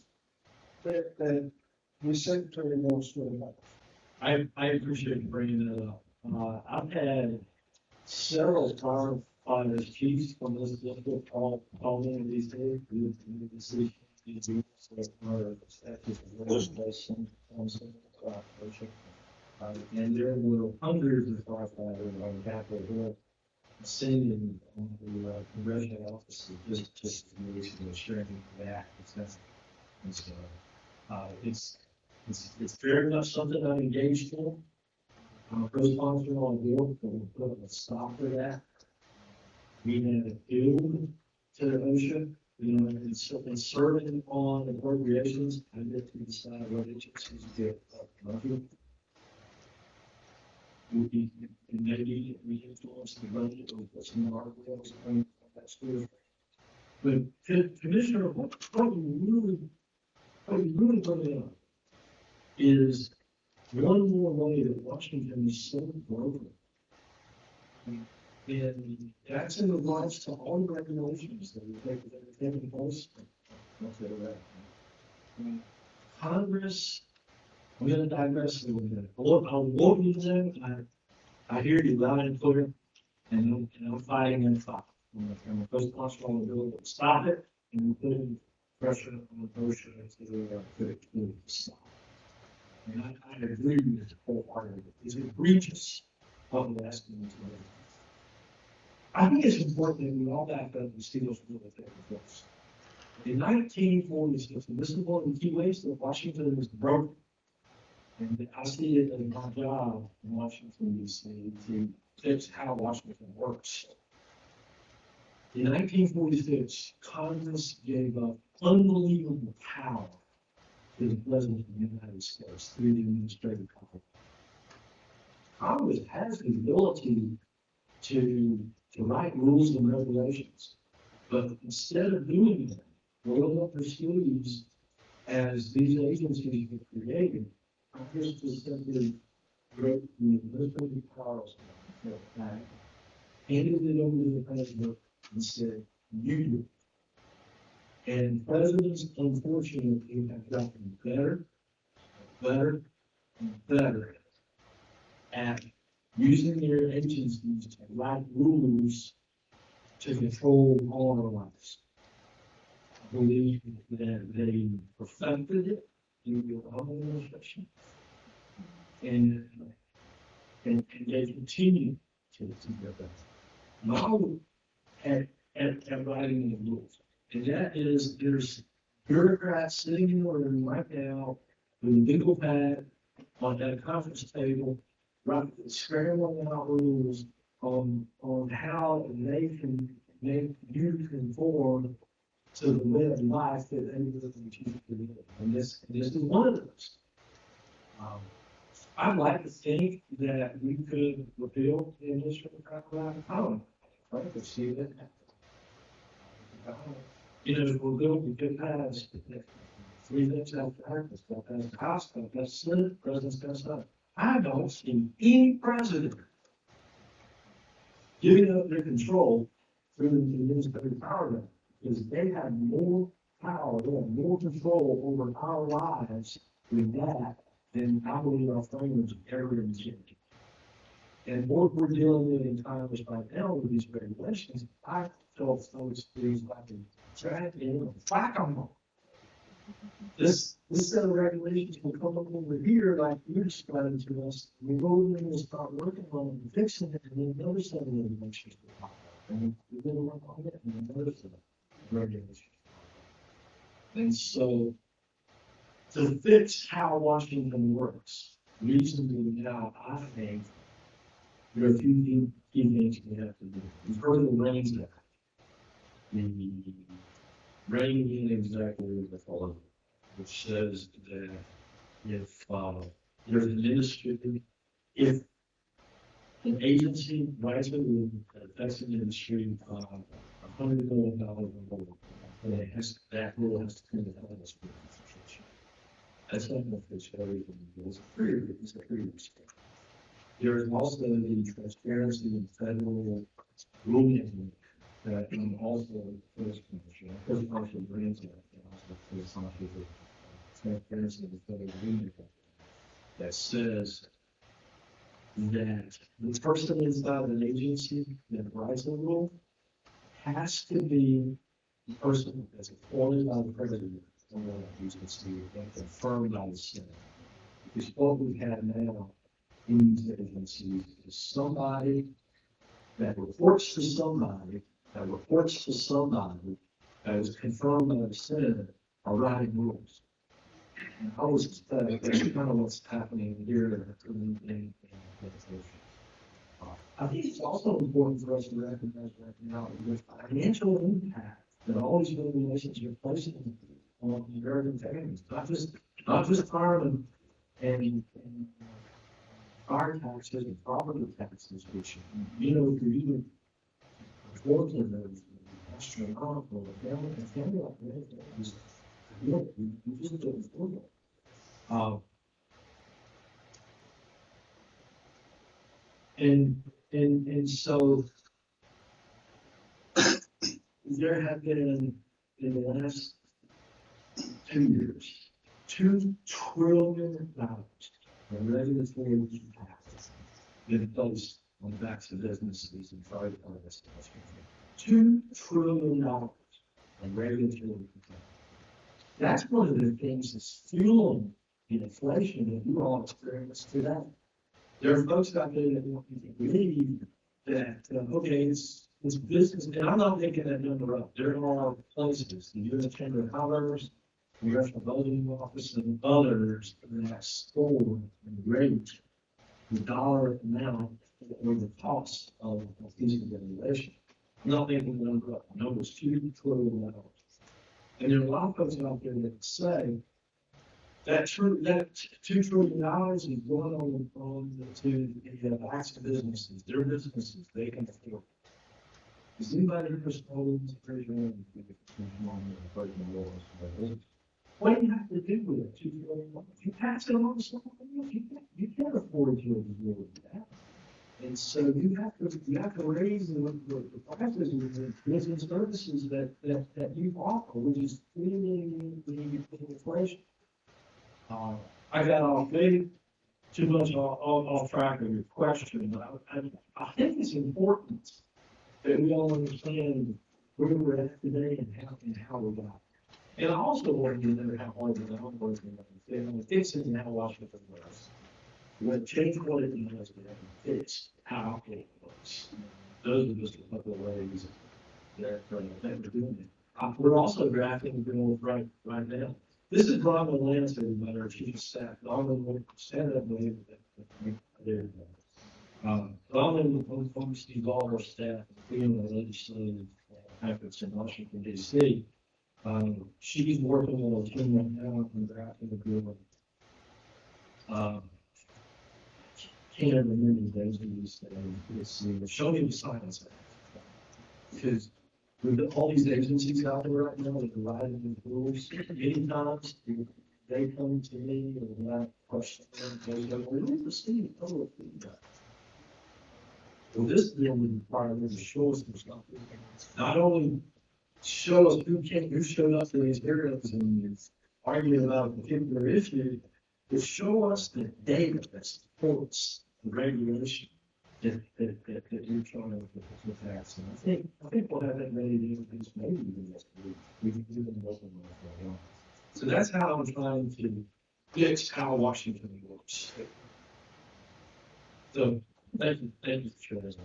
that the secretary wants to about. I appreciate you bringing that up. I've had several firefighters, chiefs from this district call in these days. We decision to do legislation on some operation. And there were hundreds of firefighters on Capitol Hill sending on the congressional offices just sharing that. And so, it's very much something I'm engaged in. I'm a co-sponsor on a bill that will put a stop to that. We have appealed to the OSHA, it's serving on appropriations. I get to decide what agencies get money. Maybe we influence the budget of what's in our bills and that's good. But Commissioner, what we really put in is one more way that Washington is so broken. And that's in regards to all the regulations that are taking place. Congress, I'm going to digress a little bit. I want you to know, I hear you loud and clear, and I'm fighting and fight. I'm a post-sponsor on the bill to stop it, and we're putting pressure on the motion to stop. And I agree with it wholeheartedly. It's egregious what we're asking them to do. I think it's important that we all back up and see those really taking place. In 1946, and this is one of the key ways that Washington was broken. And I see it as my job in Washington, D.C. to fix how Washington works. In 1946, Congress gave up unbelievable power to the President of the United States through the administrative power. Congress has the ability to write rules and regulations, but instead of doing that, roll up their sleeves as these agencies were created, Congress just simply wrote the administrative powers back, handed it over to the president and said, you do it. And presidents, unfortunately, have gotten better, better, and better at using their agencies to write rules to control all our lives. I believe that they perfected it in the Obama administration, and they continue to do their best. Now, at writing the rules, and that is there's bureaucrats sitting in the room right now with a legal pad on that conference table, right, scrambling out rules on how they can make you conform to the way of life that they live in the and this is one of those. I'd like to think that we could repeal the administrative proclamation. I don't know. I could see that happen. You know, we're building good paths. 3 days after Harris got passed the House, got passed the Senate, President's got signed. I don't see any president giving up their control through the administrative power because they have more power, they have more control over our lives with that than I believe our framers ever intended. And what we're dealing with in Congress right now with these regulations, I felt those things like a drag in and whack them. This set of regulations will come up over here like you're describing to us. We go in and start working on it and fixing it, and then another set of regulations will pop up. And we're going to work on it, and another set of regulations. And so, to fix how Washington works, reasonably now, I think there are a few key things we have to do. You've heard of the RAINS Act. The RAIN exactly as follows, which says that if there's an industry, if an agency writes a rule that affects an industry $100 million or more, then that rule has to come to Congress for ratification. That's not enough for everything. It's a free There is also the transparency in federal rulemaking that also the first commission, first partial grants act, and also the first partial transparency in the federal rulemaking that says that the person inside an agency that writes a rule has to be the person that's appointed by the president or the agency and confirmed by the Senate. Because what we have now in these agencies is somebody that reports to somebody that reports to somebody that is confirmed by the Senate are writing rules. And I was expecting that's kind of what's happening here in legislation. I think it's also important for us to recognize right now the financial impact that all these regulations are placing on American families, not just firemen and fire taxes and property taxes, which, you know, if you're even working those astronomical, and family like that is, you know, you just don't afford it. And so there have been in the last 2 years, $2 trillion in regulatory impacts been placed on the backs of businesses and private companies. $2 trillion in regulatory impacts. That's one of the things that's fueling the inflation that you all experience today. There are folks out there that believe that, okay, it's business, and I'm not making that number up. There are places, the U.S. Chamber of Commerce, the Congressional Budgeting Office, and others that store and rate the dollar amount or the cost of these regulations. I'm not making the number up. The number is $2 trillion. And there are a lot of folks out there that say that $2 trillion is going on to the Alaska businesses, their businesses, they can afford. Is anybody interested in this treasury? What do you have to do with it? You pass it on to someone else, you can't afford to absorb that. And so you have to raise the prices of the goods and services that you offer, which is feeding the inflation. I got off maybe too much off track of your question, but I think it's important that we all understand where we're at today and how we got. And I also want you to know how hard the numbers are fixing how Washington works. When change what it does, we have to fix how it works. Those are just a couple of ways that we're doing it. We're also drafting a bill right now. This is Ron Lansing, by our chief of staff. Ron stand up, believe that there. Ron oversees all our staff, including the legislative efforts in Washington, D.C. She's working on a team right now and drafting a bill. Can't remember those days. Show me the science. Because with all these agencies out there right now that are writing the rules, many times they come to me and I question them. They go, "Well, where's the state of public feedback?" Well, this bill would require them to show us some stuff. Not only show us who showed up to these hearings and arguing about a particular issue, but show us the data that supports the regulation that you're trying to pass. And I think we'll have that ready to introduce maybe even next week. We can do them both in the. So that's how I'm trying to fix how Washington works. So thank you for sharing that.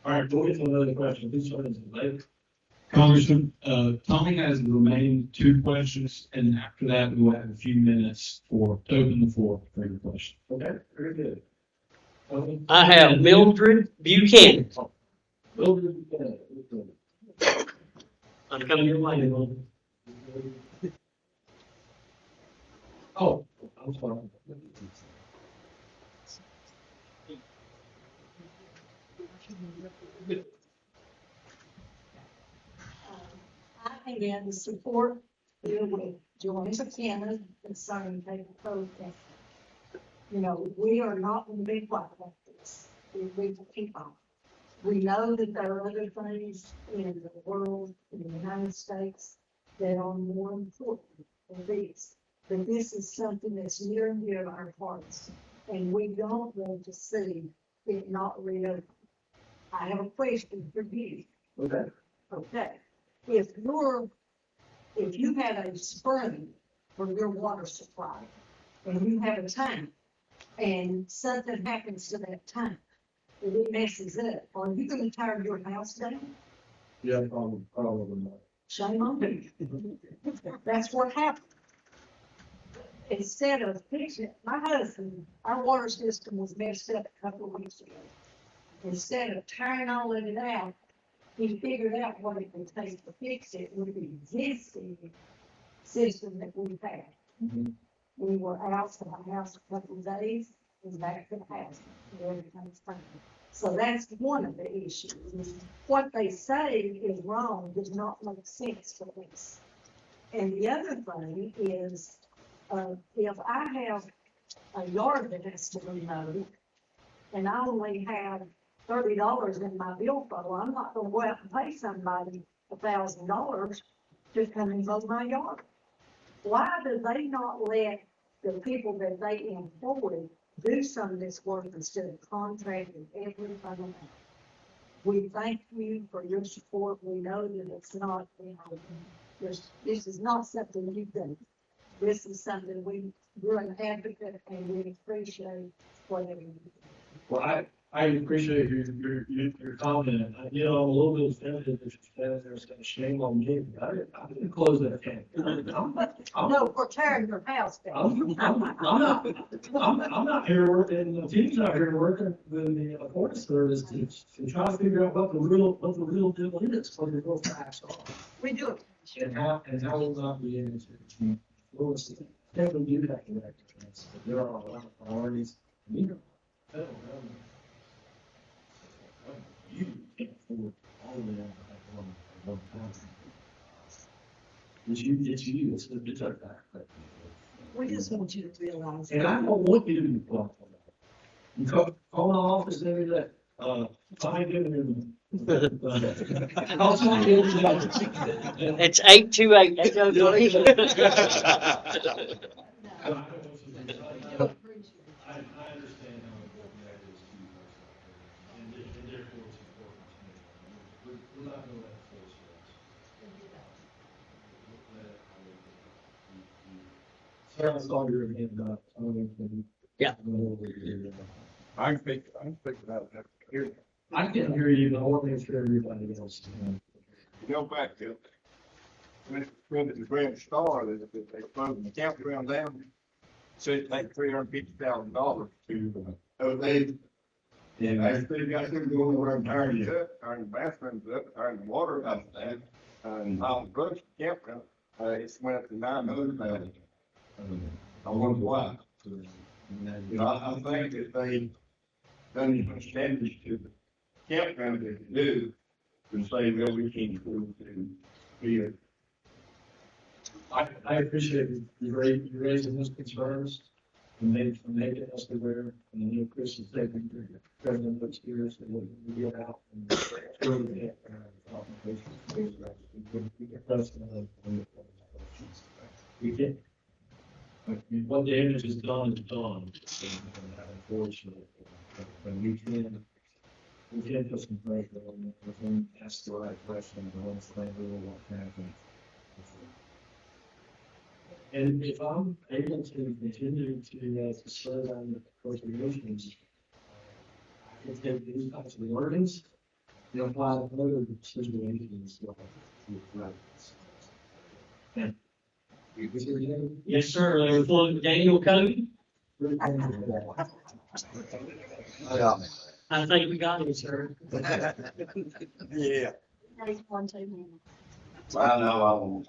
All right, we'll get to another question. Who's starting later? Congressman, Tommy has the remaining 2 questions, and after that, we will have a few minutes to open the floor for your question. Okay, very good. I have Mildred Buchanan. Mildred Buchanan. I'm coming your way. Oh, I'm sorry. I again support you with Joanne Buchanan concerning paper protest. You know, we are not going to be quiet about this. We keep on. We know that there are other things in the world, in the United States, that are more important than these. But this is something that's near and dear to our hearts, and we don't want to see it not reopened. I have a question for you. Okay. Okay. If you had a spring for your water supply and you have a tank and something happens to that tank and it messes up, are you going to tear your house down? Yeah, probably not. Shame on you. That's what happened. Instead of fixing it, my husband, our water system was messed up a couple of weeks ago. Instead of tearing all of it out, he figured out what it would take to fix it with the existing system that we had. Mm-hmm. We were out of the house a couple of days and back to the house. Everything's fine. So that's one of the issues. What they say is wrong does not make sense for us. And the other thing is, if I have a yard that has to be mowed, and I only have $30 in my billfold, I'm not going to go out and pay somebody $1,000 to come and mow my yard. Why do they not let the people that they employ do some of this work instead of contracting everything out? We thank you for your support. We know that it's not, this is not something you do. This is something we're an advocate and we appreciate whatever you do. Well, I appreciate your comment. You know, I'm a little bit offended that you're saying shame on me. I didn't close that can. No, for tearing your house down. I'm not here working, the team's not here working with the Forest Service to try to figure out what the real deal is, what the real facts are. We do it. And how will not be able to. We'll see. definitely do have to recognize that there are a lot of priorities. You know, federal government, you can't afford all of them at one time. It's our fact. We just want you to realize. And I don't want you to be blunt on that. You call my office every day, fine, give me. Call somebody every day. It's 828. That's I okay. understand how important that is to you guys out there, and therefore it's important to me. We're not gonna let it force us. Sarah, I saw your hand up. I don't know if you- Yeah. I can speak about that. Here, I can hear you, but I want to make sure everybody else can. go back to, when the Grand Star, they closed the campground down. So it take $350,000 to, they, they got them going around turning it up, turning the bathrooms up, turning the water up, and all the brush campground, it's went up to $900,000. I wonder why. You know, I think that they done enough damage to the campground they could do to say, well, we can't afford to be a. I appreciate you raising those concerns and making us aware. And I know Chris is taking President Bush seriously, we get out and really get, we get precedent of questions. We get, I mean, what damage is done is done. Unfortunately, but we can put some pressure on it, we can ask the right question, and understand really what happened. And if I'm able to continue to serve on the appropriations, I can take these types of learnings and apply to other situations. And yes, sir. Daniel Cody. Yeah. I think we got it, sir. Yeah. There's 1, 2 minutes. I know, I won't.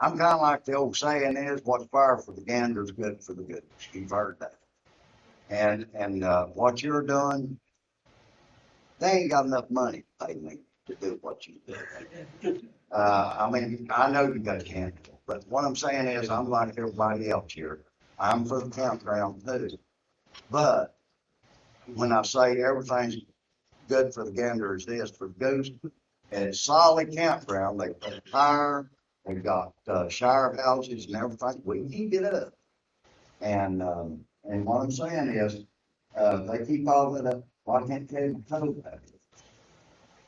I'm kind of like the old saying is, what's fire for the gander is good for the goose. You've heard that. And what you're doing, they ain't got enough money to pay me to do what you do. I mean, I know you got capital, but what I'm saying is, I'm like everybody else here. I'm for the campground too. But when I say everything's good for the gander is this for the goose, and it's solid campground, they put fire, they got shower houses and everything, we keep it up. And what I'm saying is, they keep all that up, why can't they control that?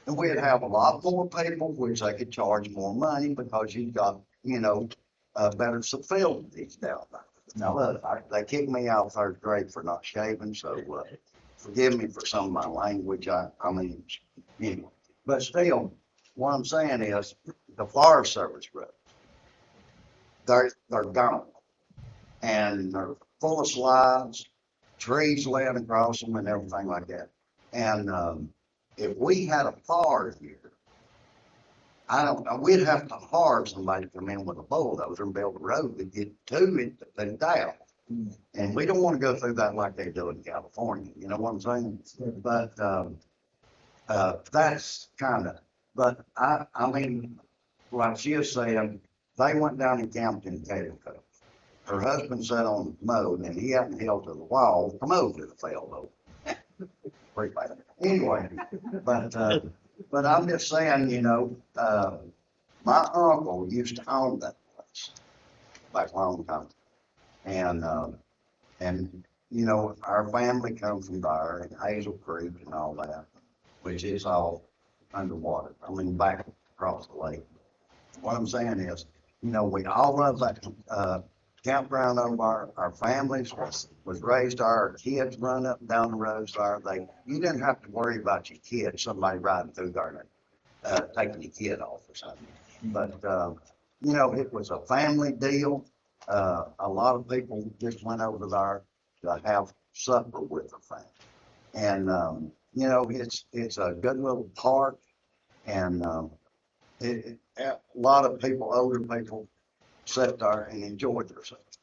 And we'd have a lot more people, which they could charge more money because you've got, better facilities down there. Now, look, they kicked me out of third grade for not shaving, so forgive me for some of my language. I mean, anyway. But still, what I'm saying is the Forest Service roads, they're gone. And they're full of slides, trees laying across them and everything like that. And if we had a fire here, I don't know, we'd have to hire somebody to come in with a bulldozer and build a road to get to it and down. And we don't want to go through that like they do in California, you know what I'm saying? But that's kind of, but I mean, like she was saying, they went down and camped in Cato Cove. Her husband sat on the commode and he hadn't held to the wall, the commode would have fell over. Pretty bad. Anyway, but I'm just saying, my uncle used to own that place back a long time. And our family comes from there and Hazel Creek and all that, which is all underwater. I mean, back across the lake. What I'm saying is, we all love that campground over our families was raised there, our kids run up and down the roads there. You didn't have to worry about your kid, somebody riding through there and taking your kid off or something. But, it was a family deal. A lot of people just went over there to have supper with the family. And, it's a good little park and, A lot of people, older people, sat there and enjoyed themselves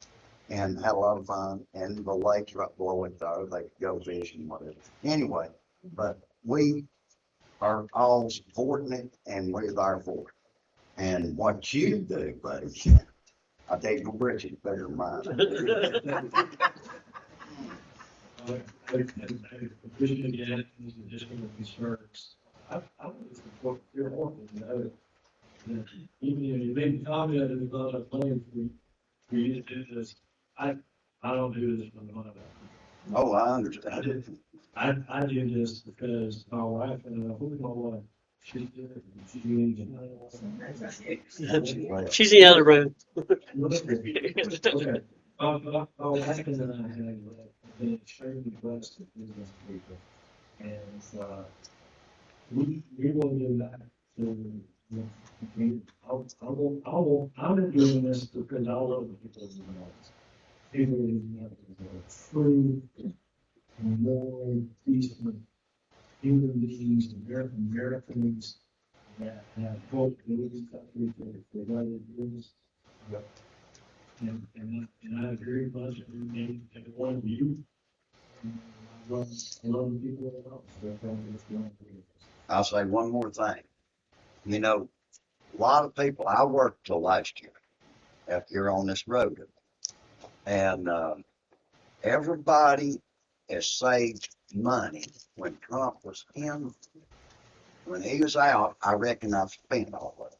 and had a lot of fun. And the lakes right below it there, they could go fishing, whatever. Anyway, but we are all supporting it and we're there for it. And what you do, buddy, I tell you, your britches better than mine. I appreciate that, these additional concerns. I would support your office, that even if you make a comment, it's not a plan for you to do this. I don't do this for the money. Oh, I understand. I do this because my wife and who's my wife? She's good. She's really She's in the other room. Okay. My wife and I have been extremely blessed with business people. And, we will do that. So, I'm doing this because I love the people in the office. People in the office are true and more decent human beings, Americans that have hope in this country for what it is. And I agree much with one of you. I love the people that help. So I think it's going to be. I'll say one more thing. You know, a lot of people, I worked till last year up here on this road. And everybody has saved money. When Trump was in, when he was out, I reckon I've spent all of it.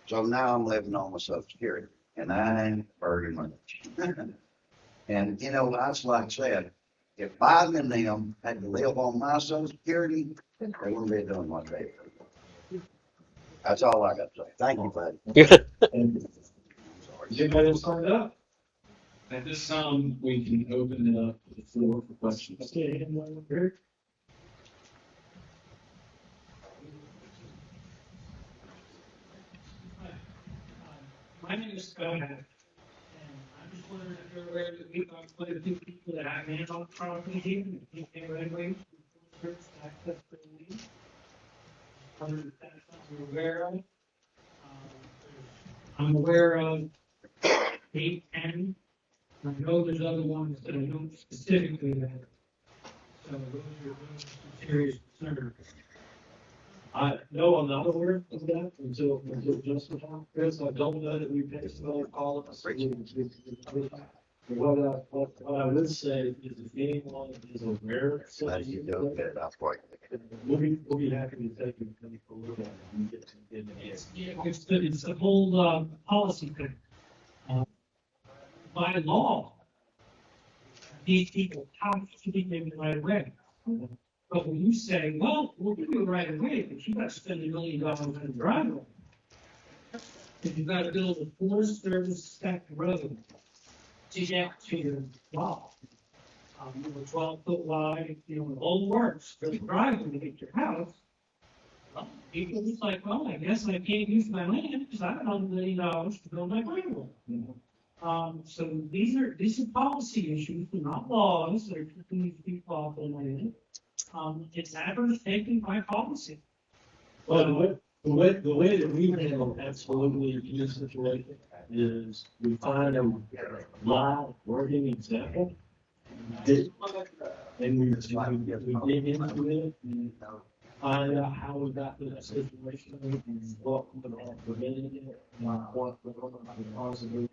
So now I'm living on my Social Security, and I ain't very much. And, you know, that's like I said, if Biden and them had to live on my Social Security, they wouldn't be doing what they do. That's all I got to say. Thank you, buddy. Is anybody else signed up? At this time, we can open it up to the floor for questions. Okay, anyone over here? My name is Scott, and I'm just wondering if you're aware that we've got quite a few people that have land on property here, and think they're right away to access to the lead. Whether that's something you're aware of. I'm aware of 810. I know there's other ones that I don't specifically have. So those are some serious concerns. No, I'm not aware of that until Justin talked. Chris, I don't know that we paid somebody to call us. What I would say is if anyone is aware of As something, you do it, that's right. we'll be happy to take a look at it and get it. Yeah, it's the whole policy thing. By law, these people have to be given right away. But when you say, well, we'll give you right away, but you got to spend $1 million on the driveway. If you've got to build a Forest Service spec road to get to your lot, 12-foot wide, all works for the driveway to get to your house. Well, people just like, well, I guess I can't use my land because I don't have $1 million to build my driveway. So these are policy issues, they're not laws, they're keeping these people off the land. It's adverse taken by policy. Well, the way that we handle absolutely in this situation is we find a live working example. And we dig into it and find out how we got to that situation and what we have prevented it and what the possibility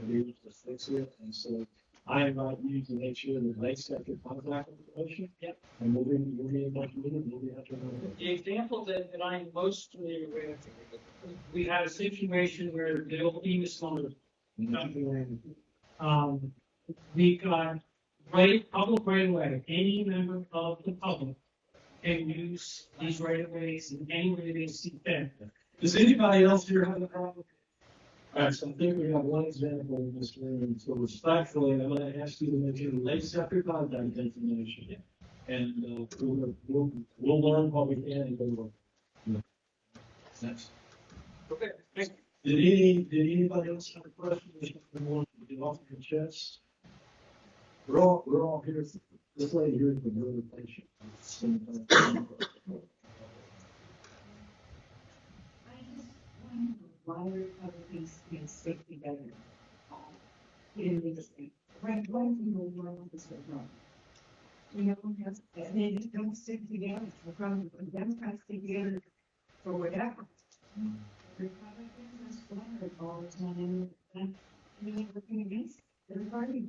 is to fix it. And so I invite you to make sure that they set your contact information. Yep. And we'll be in touch with you. We'll be out there. The example that I'm most familiar with, we had a situation where the old FEMA slumber. We got public right away. Any member of the public can use these right of ways in any way they see fit. Does anybody else here have a problem? All right, so I think we have one example in this room. So respectfully, I'm going to ask you to make sure they set your contact information. And we'll learn what we can and go on. Next. Okay, thank Did anybody else have a question? They want to get off your chest? We're all here. This lady here is a really patient. My name's why Republicans can stick together. In these things. Right, what in the world is going on? You know, and they just don't stick together, from Democrats stick together for whatever. Republicans are splintered all the time, and they're working against their party.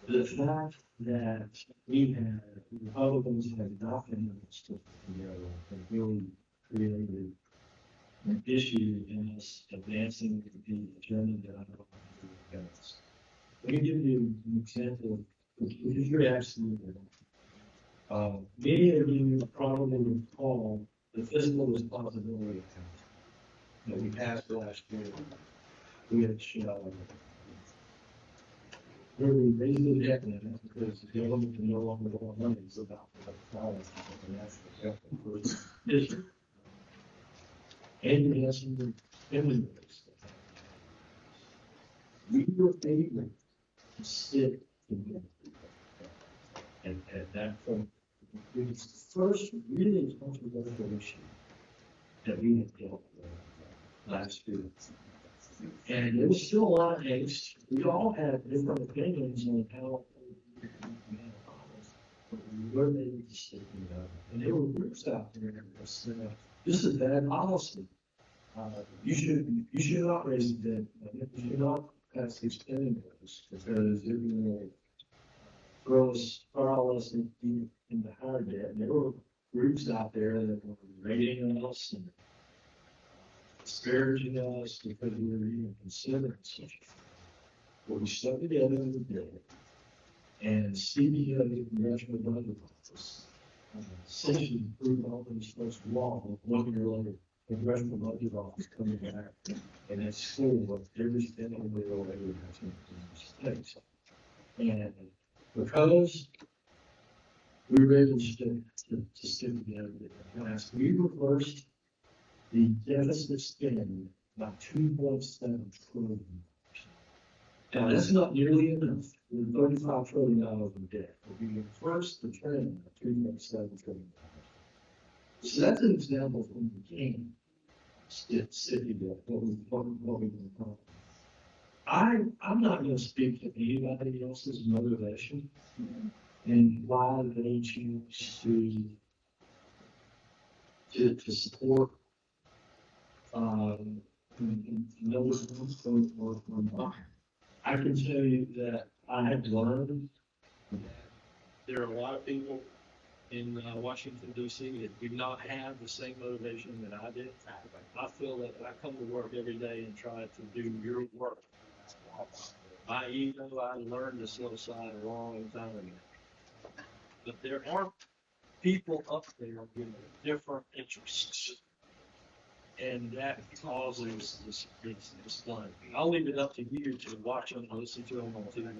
The fact that we had, Republicans had not been able to stick together, and really created an issue in us advancing the agenda that I don't want to do against. Let me give you an example, because you're absolutely right. Many of you probably recall the fiscal responsibility account that we passed last year, which, really raising the debt limit because the government can no longer borrow money. It's about the balance of the national debt for its district. And we have some family members. We were able to stick together at that point. It was the first really controversial issue that we had dealt with last year. And there was still a lot of angst. We all had different opinions on how we but we were able to stick together. And there were groups out there that said, this is bad policy. You should not raise the debt. You should not pass these spending bills because they're going to throw us far less in the higher debt. And there were groups out there that were rating us and disparaging us because we were even considering such a thing. But we stuck together in the day, and CBO, the Congressional Budget Office, essentially proved all those folks wrong 1 year later. The Congressional Budget Office coming back, and it's full of every spending bill that we have in the States. And because we were able to stick together, we reversed the deficit spend by $2.7 trillion. Now that's not nearly enough. We're $35 trillion in debt. But we reversed the trend of $2.7 trillion. So that's an example of when we can stick together. What we can accomplish. I'm not going to speak to anybody else's motivation and why they choose to support I can tell you that I have learned that there are a lot of people in Washington, D.C. that do not have the same motivation that I did. I feel that I come to work every day and try to do your work. My ego, I learned to set aside a long time ago. But there are people up there with different interests. And that causes this line. I'll leave it up to you to watch them, listen to them on TV,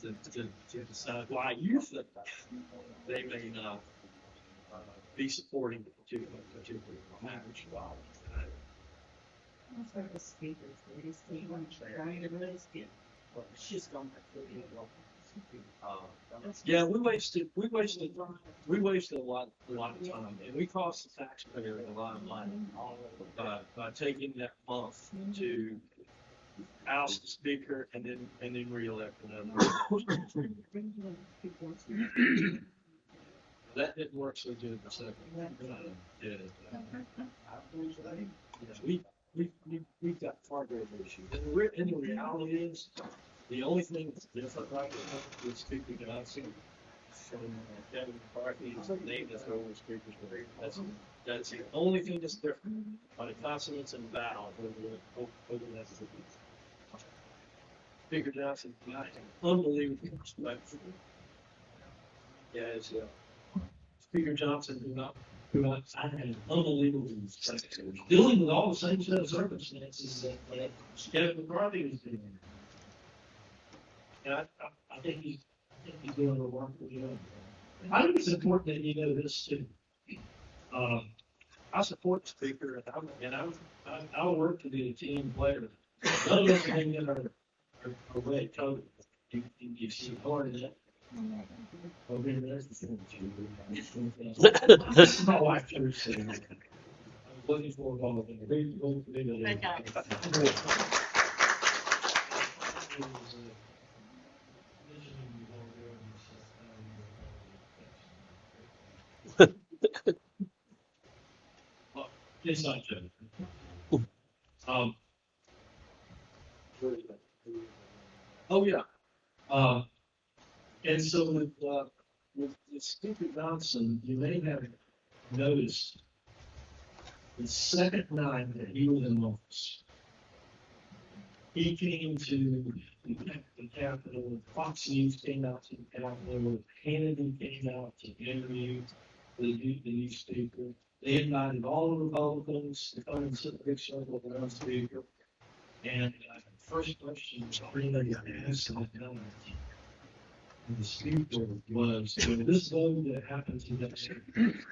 to decide why you think they may not be supporting the particular package. That's where the speakers, they say, when you're trying to really speak. She's going Yeah, we wasted a lot of time, and we cost the taxpayer a lot of money by taking that month to oust the speaker and then re-elect another. That didn't work so good the second time. We've got far greater issues, and the reality is, the only thing that's different right now is Speaker Johnson from Kevin McCarthy is the name that's over Speaker's grade. That's the only thing that's different on the consonants and vowels over that. Speaker Johnson, I have unbelievable respect for him. Yes, Speaker Johnson, who I had unbelievable respect for, dealing with all the same set of circumstances that Kevin McCarthy was dealing with. And I think he's doing the work that you know. I think it's important that you know this too. I support the speaker, and I work to be a team player. None of us hang in our red coat. You see part of that. Over there, that's the thing. This is my wife, too. Looking forward to all of it. It's not good. Um. Oh, yeah. And so with Speaker Johnson, you may have noticed the second night that he was in office, he came to the Capitol, Fox News came out to the Capitol, Hannity came out to interview the new speaker. They invited all the Republicans to come and sit in a big circle around the speaker. And the first question was really asked at that time. And the speaker was, so this vote that happened today,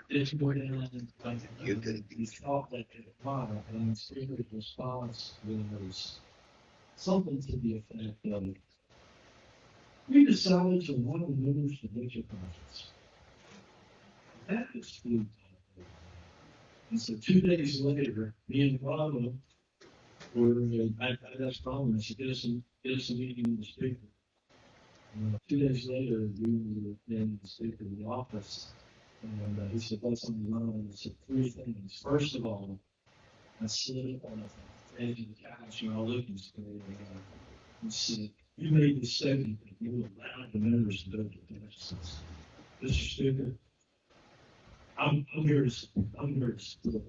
it's going down, like, you thought that it might, and the speaker's response was something to the effect of, we decided to want to lose the budget process. That is food. And so 2 days later, me and Bravo were, I asked Congressman to get us a meeting with the speaker. 2 days later, we were in the speaker of the office, and he said, what's on the line? I said, three things. First of all, I sit on the edge of the couch, and I look and he said, you made the statement that you allowed the members to vote at the Mr. Speaker, I'm here to support you.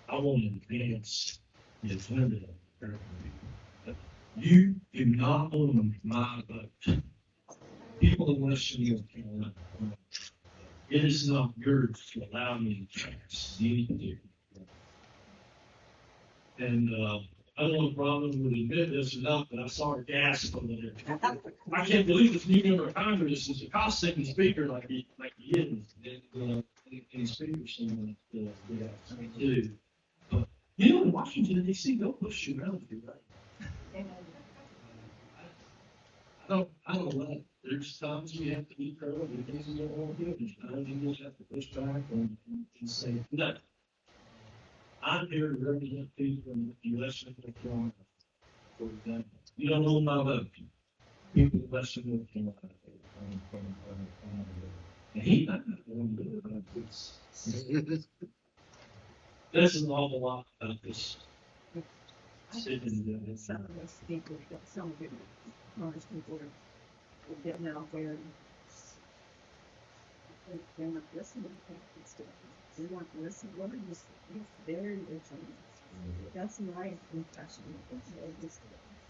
I want to advance the agenda. You do not own my vote. People in Western North Carolina, it is not yours to allow me to cast. You need to do. And I don't know if Robin would admit this or not, but I saw her gasp over there. I can't believe this new member of Congress is a cost-saving speaker like he is. And any speakers saying that too. But you know, in Washington D.C., they'll push you around if you're right. I don't like. There's times you have to be pro and things you don't want to do. There's times you just have to push back and say no. I'm here to represent people in the Western North Carolina, for example. You don't own my vote. People in Western North Carolina. And he might not want to do it, but it's this is an awful lot about this. Some of the speakers, some of the honest people are getting out there. They're not listening to stuff. They want to listen. What are it's very different. That's my impression. It's just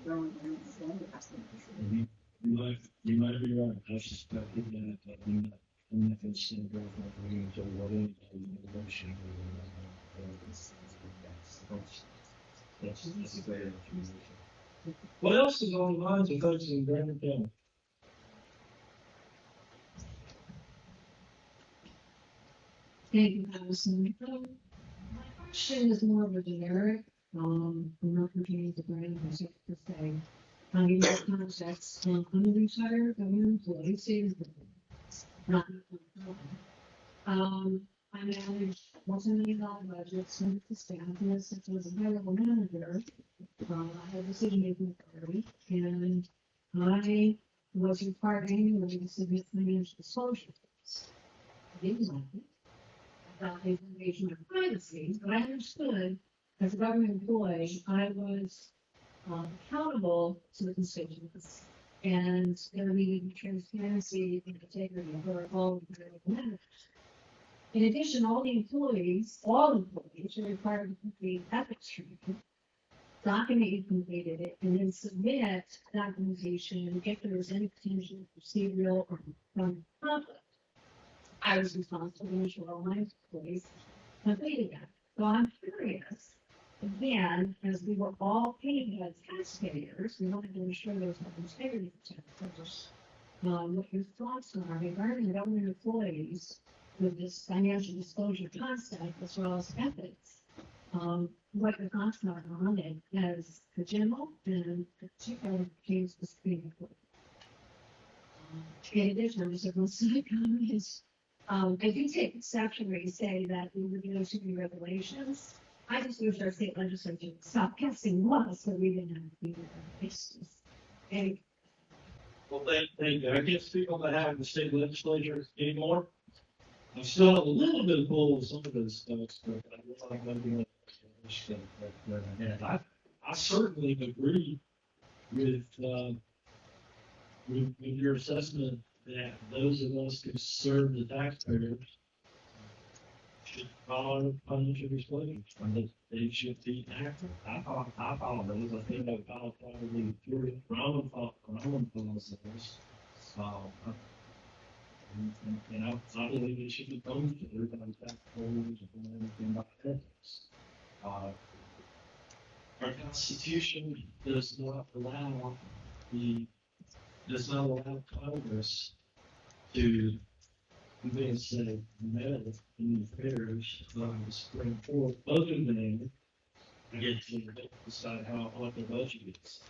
throwing around the phone. You might be right. I suspect that I'm not going to send her until what emotion. That's a great information. What else is on the minds of folks in Grand County? Thank you, Allison. My question is more of a generic, I'm not pertaining to brand, I should say. I'll give you the context. I'm a retired government employee, savings not. I manage multi-million-dollar budgets and the staff, and as a high-level manager, I have decision-making authority, and I was required annually to submit financial disclosures. I didn't like it. About the invasion of privacy, but I understood as a government employee, I was accountable to the constituents, and there needed to be transparency and integrity for all of the managers. In addition, all employees are required to complete ethics training, document you completed it, and then submit documentation if there was any potential procedural or conflict. I was responsible to ensure all my employees completed that. So I'm curious, again, as we were all paid as taxpayers, we wanted to ensure there was no integrity for taxpayers. What your thoughts are regarding government employees with this financial disclosure concept as well as ethics? What your thoughts are on it as the general and particularly case the Supreme Court. In addition, Mr. Wilson, comments. I do take exception where you say that we would go to the regulations. I just wish our state legislature would stop passing laws so we didn't have to be issues. And Well, thank you. I can't speak on behalf of the state legislature anymore. I still have a little bit of pull with some of those folks, but I feel like I'm doing I certainly agree with, with your assessment that those of us who serve the taxpayers should follow financial disclosures, and that they should be accurate. I follow those. I think I follow probably three. Roman follows those. And I believe it should be posted to everybody's taxpayers and anything about ethics. Our Constitution does not allow Congress to say meddle in the affairs of the Supreme Court, other than get to decide what the budget is.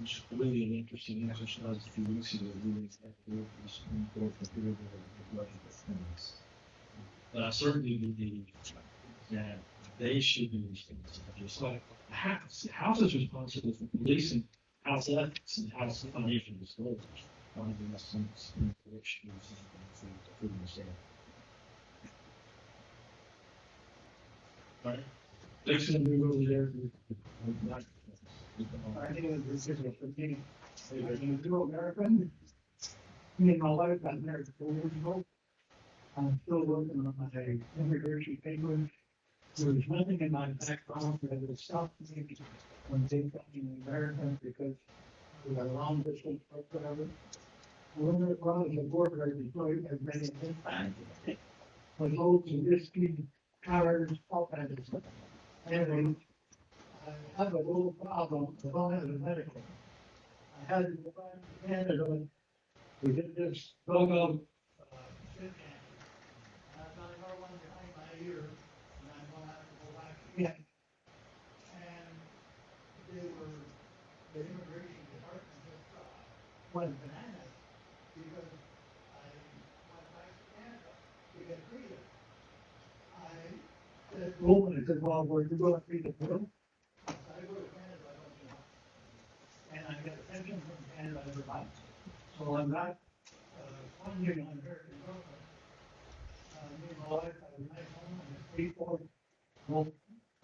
Which was really an interesting exercise a few weeks ago, really exactly what the Supreme Court considered the budget of things. But I certainly believe that they should be responsible, just like the House is responsible for policing House ethics and House financial disclosures. I think that's some Supreme Court should do something for themselves. All right, next one we go there. I think this is a beginning. I'm a American. Me and my wife got married 4 years ago. I'm still working on my immigration papers. There was nothing in my background that would stop me from being American because we got a long distance or whatever. When I was a border employee, as many as this time, but loads of whiskey, cars, all kinds of stuff. Anyway, I have a little problem with all of the medical. I had to go back to Canada. We did this go-go skin cancer. I've got another one behind my ear, and I'm going to have to go back again. And the immigration department just went bananas because I went back to Canada to get treated. I said, "Oh," and I said, "Well, where you going to treat it, Bill?" I go to Canada, I don't know. And I get a pension from Canada every month. So I'm not funding on American government. Me and my wife have a nice home and it's paid for. Well,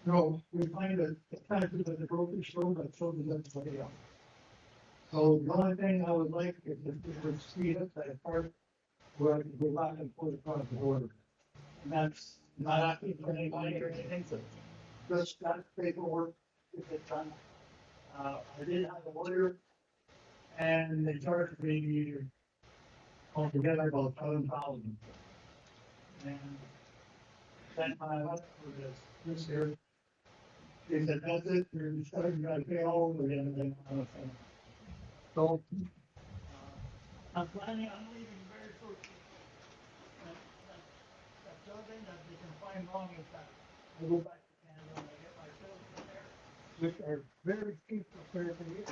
no, we find that the taxes at the grocery store, but so does everybody else. So the only thing I would like is if it would speed up that part where I can go back and forth across the border. And that's not asking for any money or anything, so just that paperwork if it's done. I did have a lawyer and they charged me altogether about $7,000. And sent my wife for this year. They said, "That's it, you're starting, you gotta pay all over again." And then, so, I'm planning on leaving very shortly. That's the other thing that you can find wrong is that I go back to Canada and I get my pills from there, which are very cheap compared to here.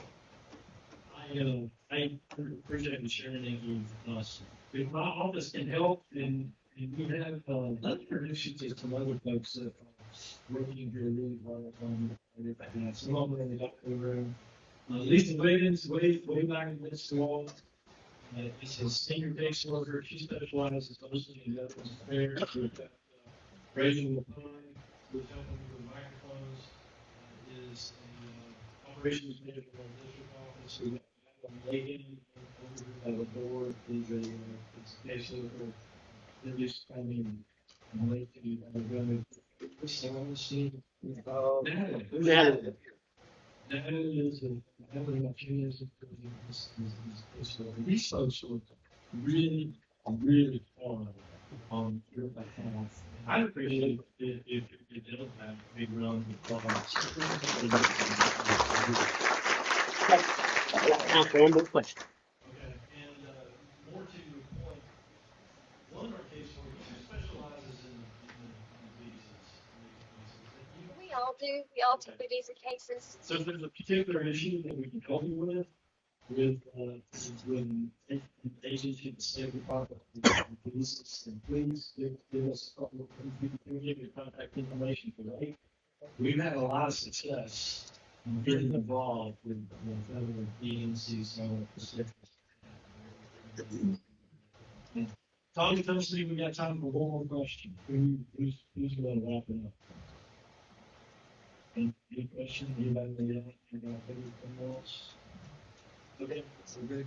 I appreciate you sharing that with us. If my office can help, and we have, let me introduce you to some other folks that are working here really hard on it. Some of them in the doctor room. Lisa Wiggins, way back in this wall. Is a senior caseworker. She specializes mostly in veterans affairs. We've got Rachel Lapine, who's helping me with microphones, is an operations manager in the district office. We've got Megan over the board, is a caseworker. They're just coming and late to going to Natalie. Natalie is a heavily opportunistic. These folks are really hard on your behalf. I appreciate it if you don't have a big round of applause. One more question. Okay, and more to your point, one of our caseworkers who specializes in visas. We all do. We all take the visa cases. So if there's a particular issue that we can help you with when agency in the State Department visas, then please give us a couple of things. We can give you contact information for that. we've had a lot of success getting involved with other agencies on Pacific. Tommy, tell us if we got time for one more question. Who's going to wrap it up? Any question? Anybody anything else? Okay, so good.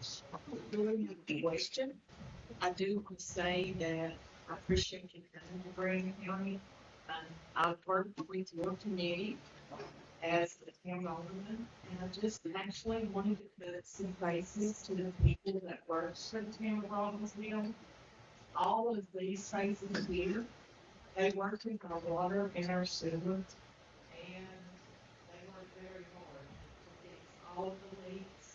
Really have a question. I do want to say that I appreciate you coming to Brandon County. I've worked with your committee as the town alderman, and I just actually wanted to put some faces to the people that work for the town of Robbinsville. All of these faces here, they work with our water and our sewer, and they work very hard to fix all of the leaks,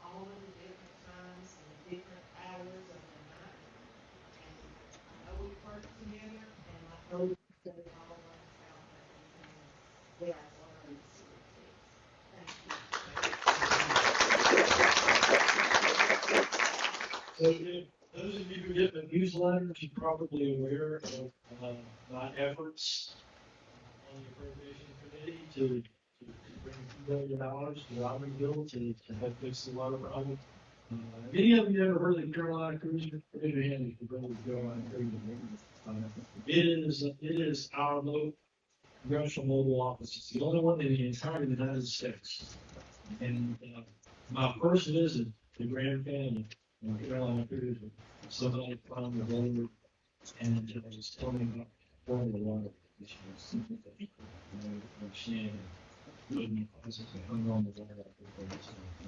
all of the different times and the different hours of the night. And I know we work together, and I hope that it all works out that we can get our water and sewer fixed. Thank you. So, those of you who get the newsletters, you're probably aware of my efforts on the appropriation committee to bring $2 million to Robbinsville to help fix the water problem. Any of you ever heard of the Carolina Cruiser? Raise your hand if you've heard of the Carolina Cruiser. It is our local congressional mobile office. It's the only one in the entire United States. And my first visit to Grand Canyon, Carolina Cruiser, somebody found the road and was telling me about the water issues. She couldn't possibly hung on the water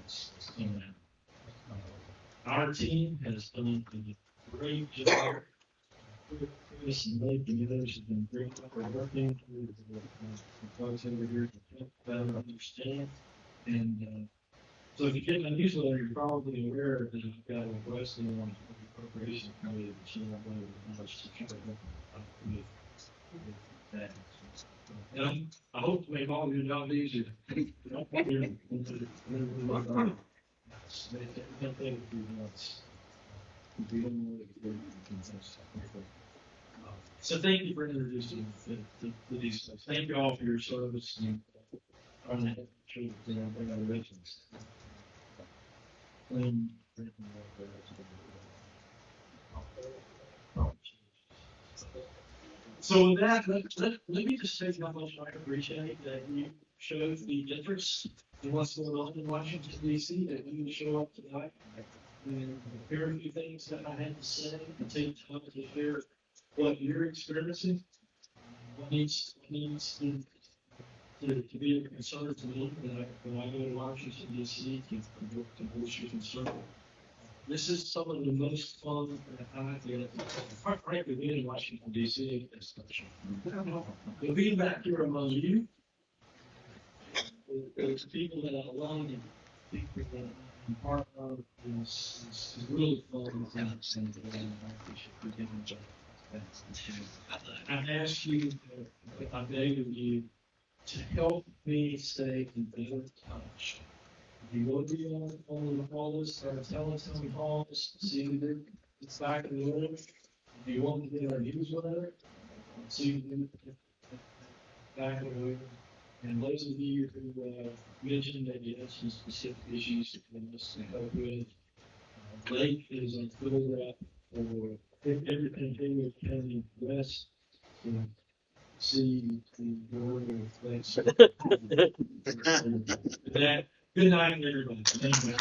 it's coming out. Our team has done a great job. Chris and Blake and the others have been great. We're working with the folks over here to help better understand. And so if you get my newsletter, you're probably aware that I've got a request on the appropriation committee that you're not going to much to try to help with that. And I hope to make all of your job easier. So thank you for introducing these folks. Thank you all for your service and trying to help children bring our relations. So with that, let me just say how much I appreciate that you showed the interest in what's going on in Washington, D.C., that you show up tonight and hear a few things that I had to say and take time to share what you're experiencing, what needs to be a concern to me when I go to Washington, D.C. to voice your concern. This is some of the most fun that I get. Quite frankly, being in Washington, D.C. is special. But being back here among you, those people that I love and people that I'm part of is really fun. And I appreciate you giving me that. I ask you, I beg of you, to help me stay in better touch. If you will be on the call list, or telling calls, see that it's back in the room. If you want to get our newsletter, see back in the room. And those of you who mentioned that you have some specific issues to help with, Blake is on field rep for everything here with County West. See the board of things. That. Good night, everybody. Thank you.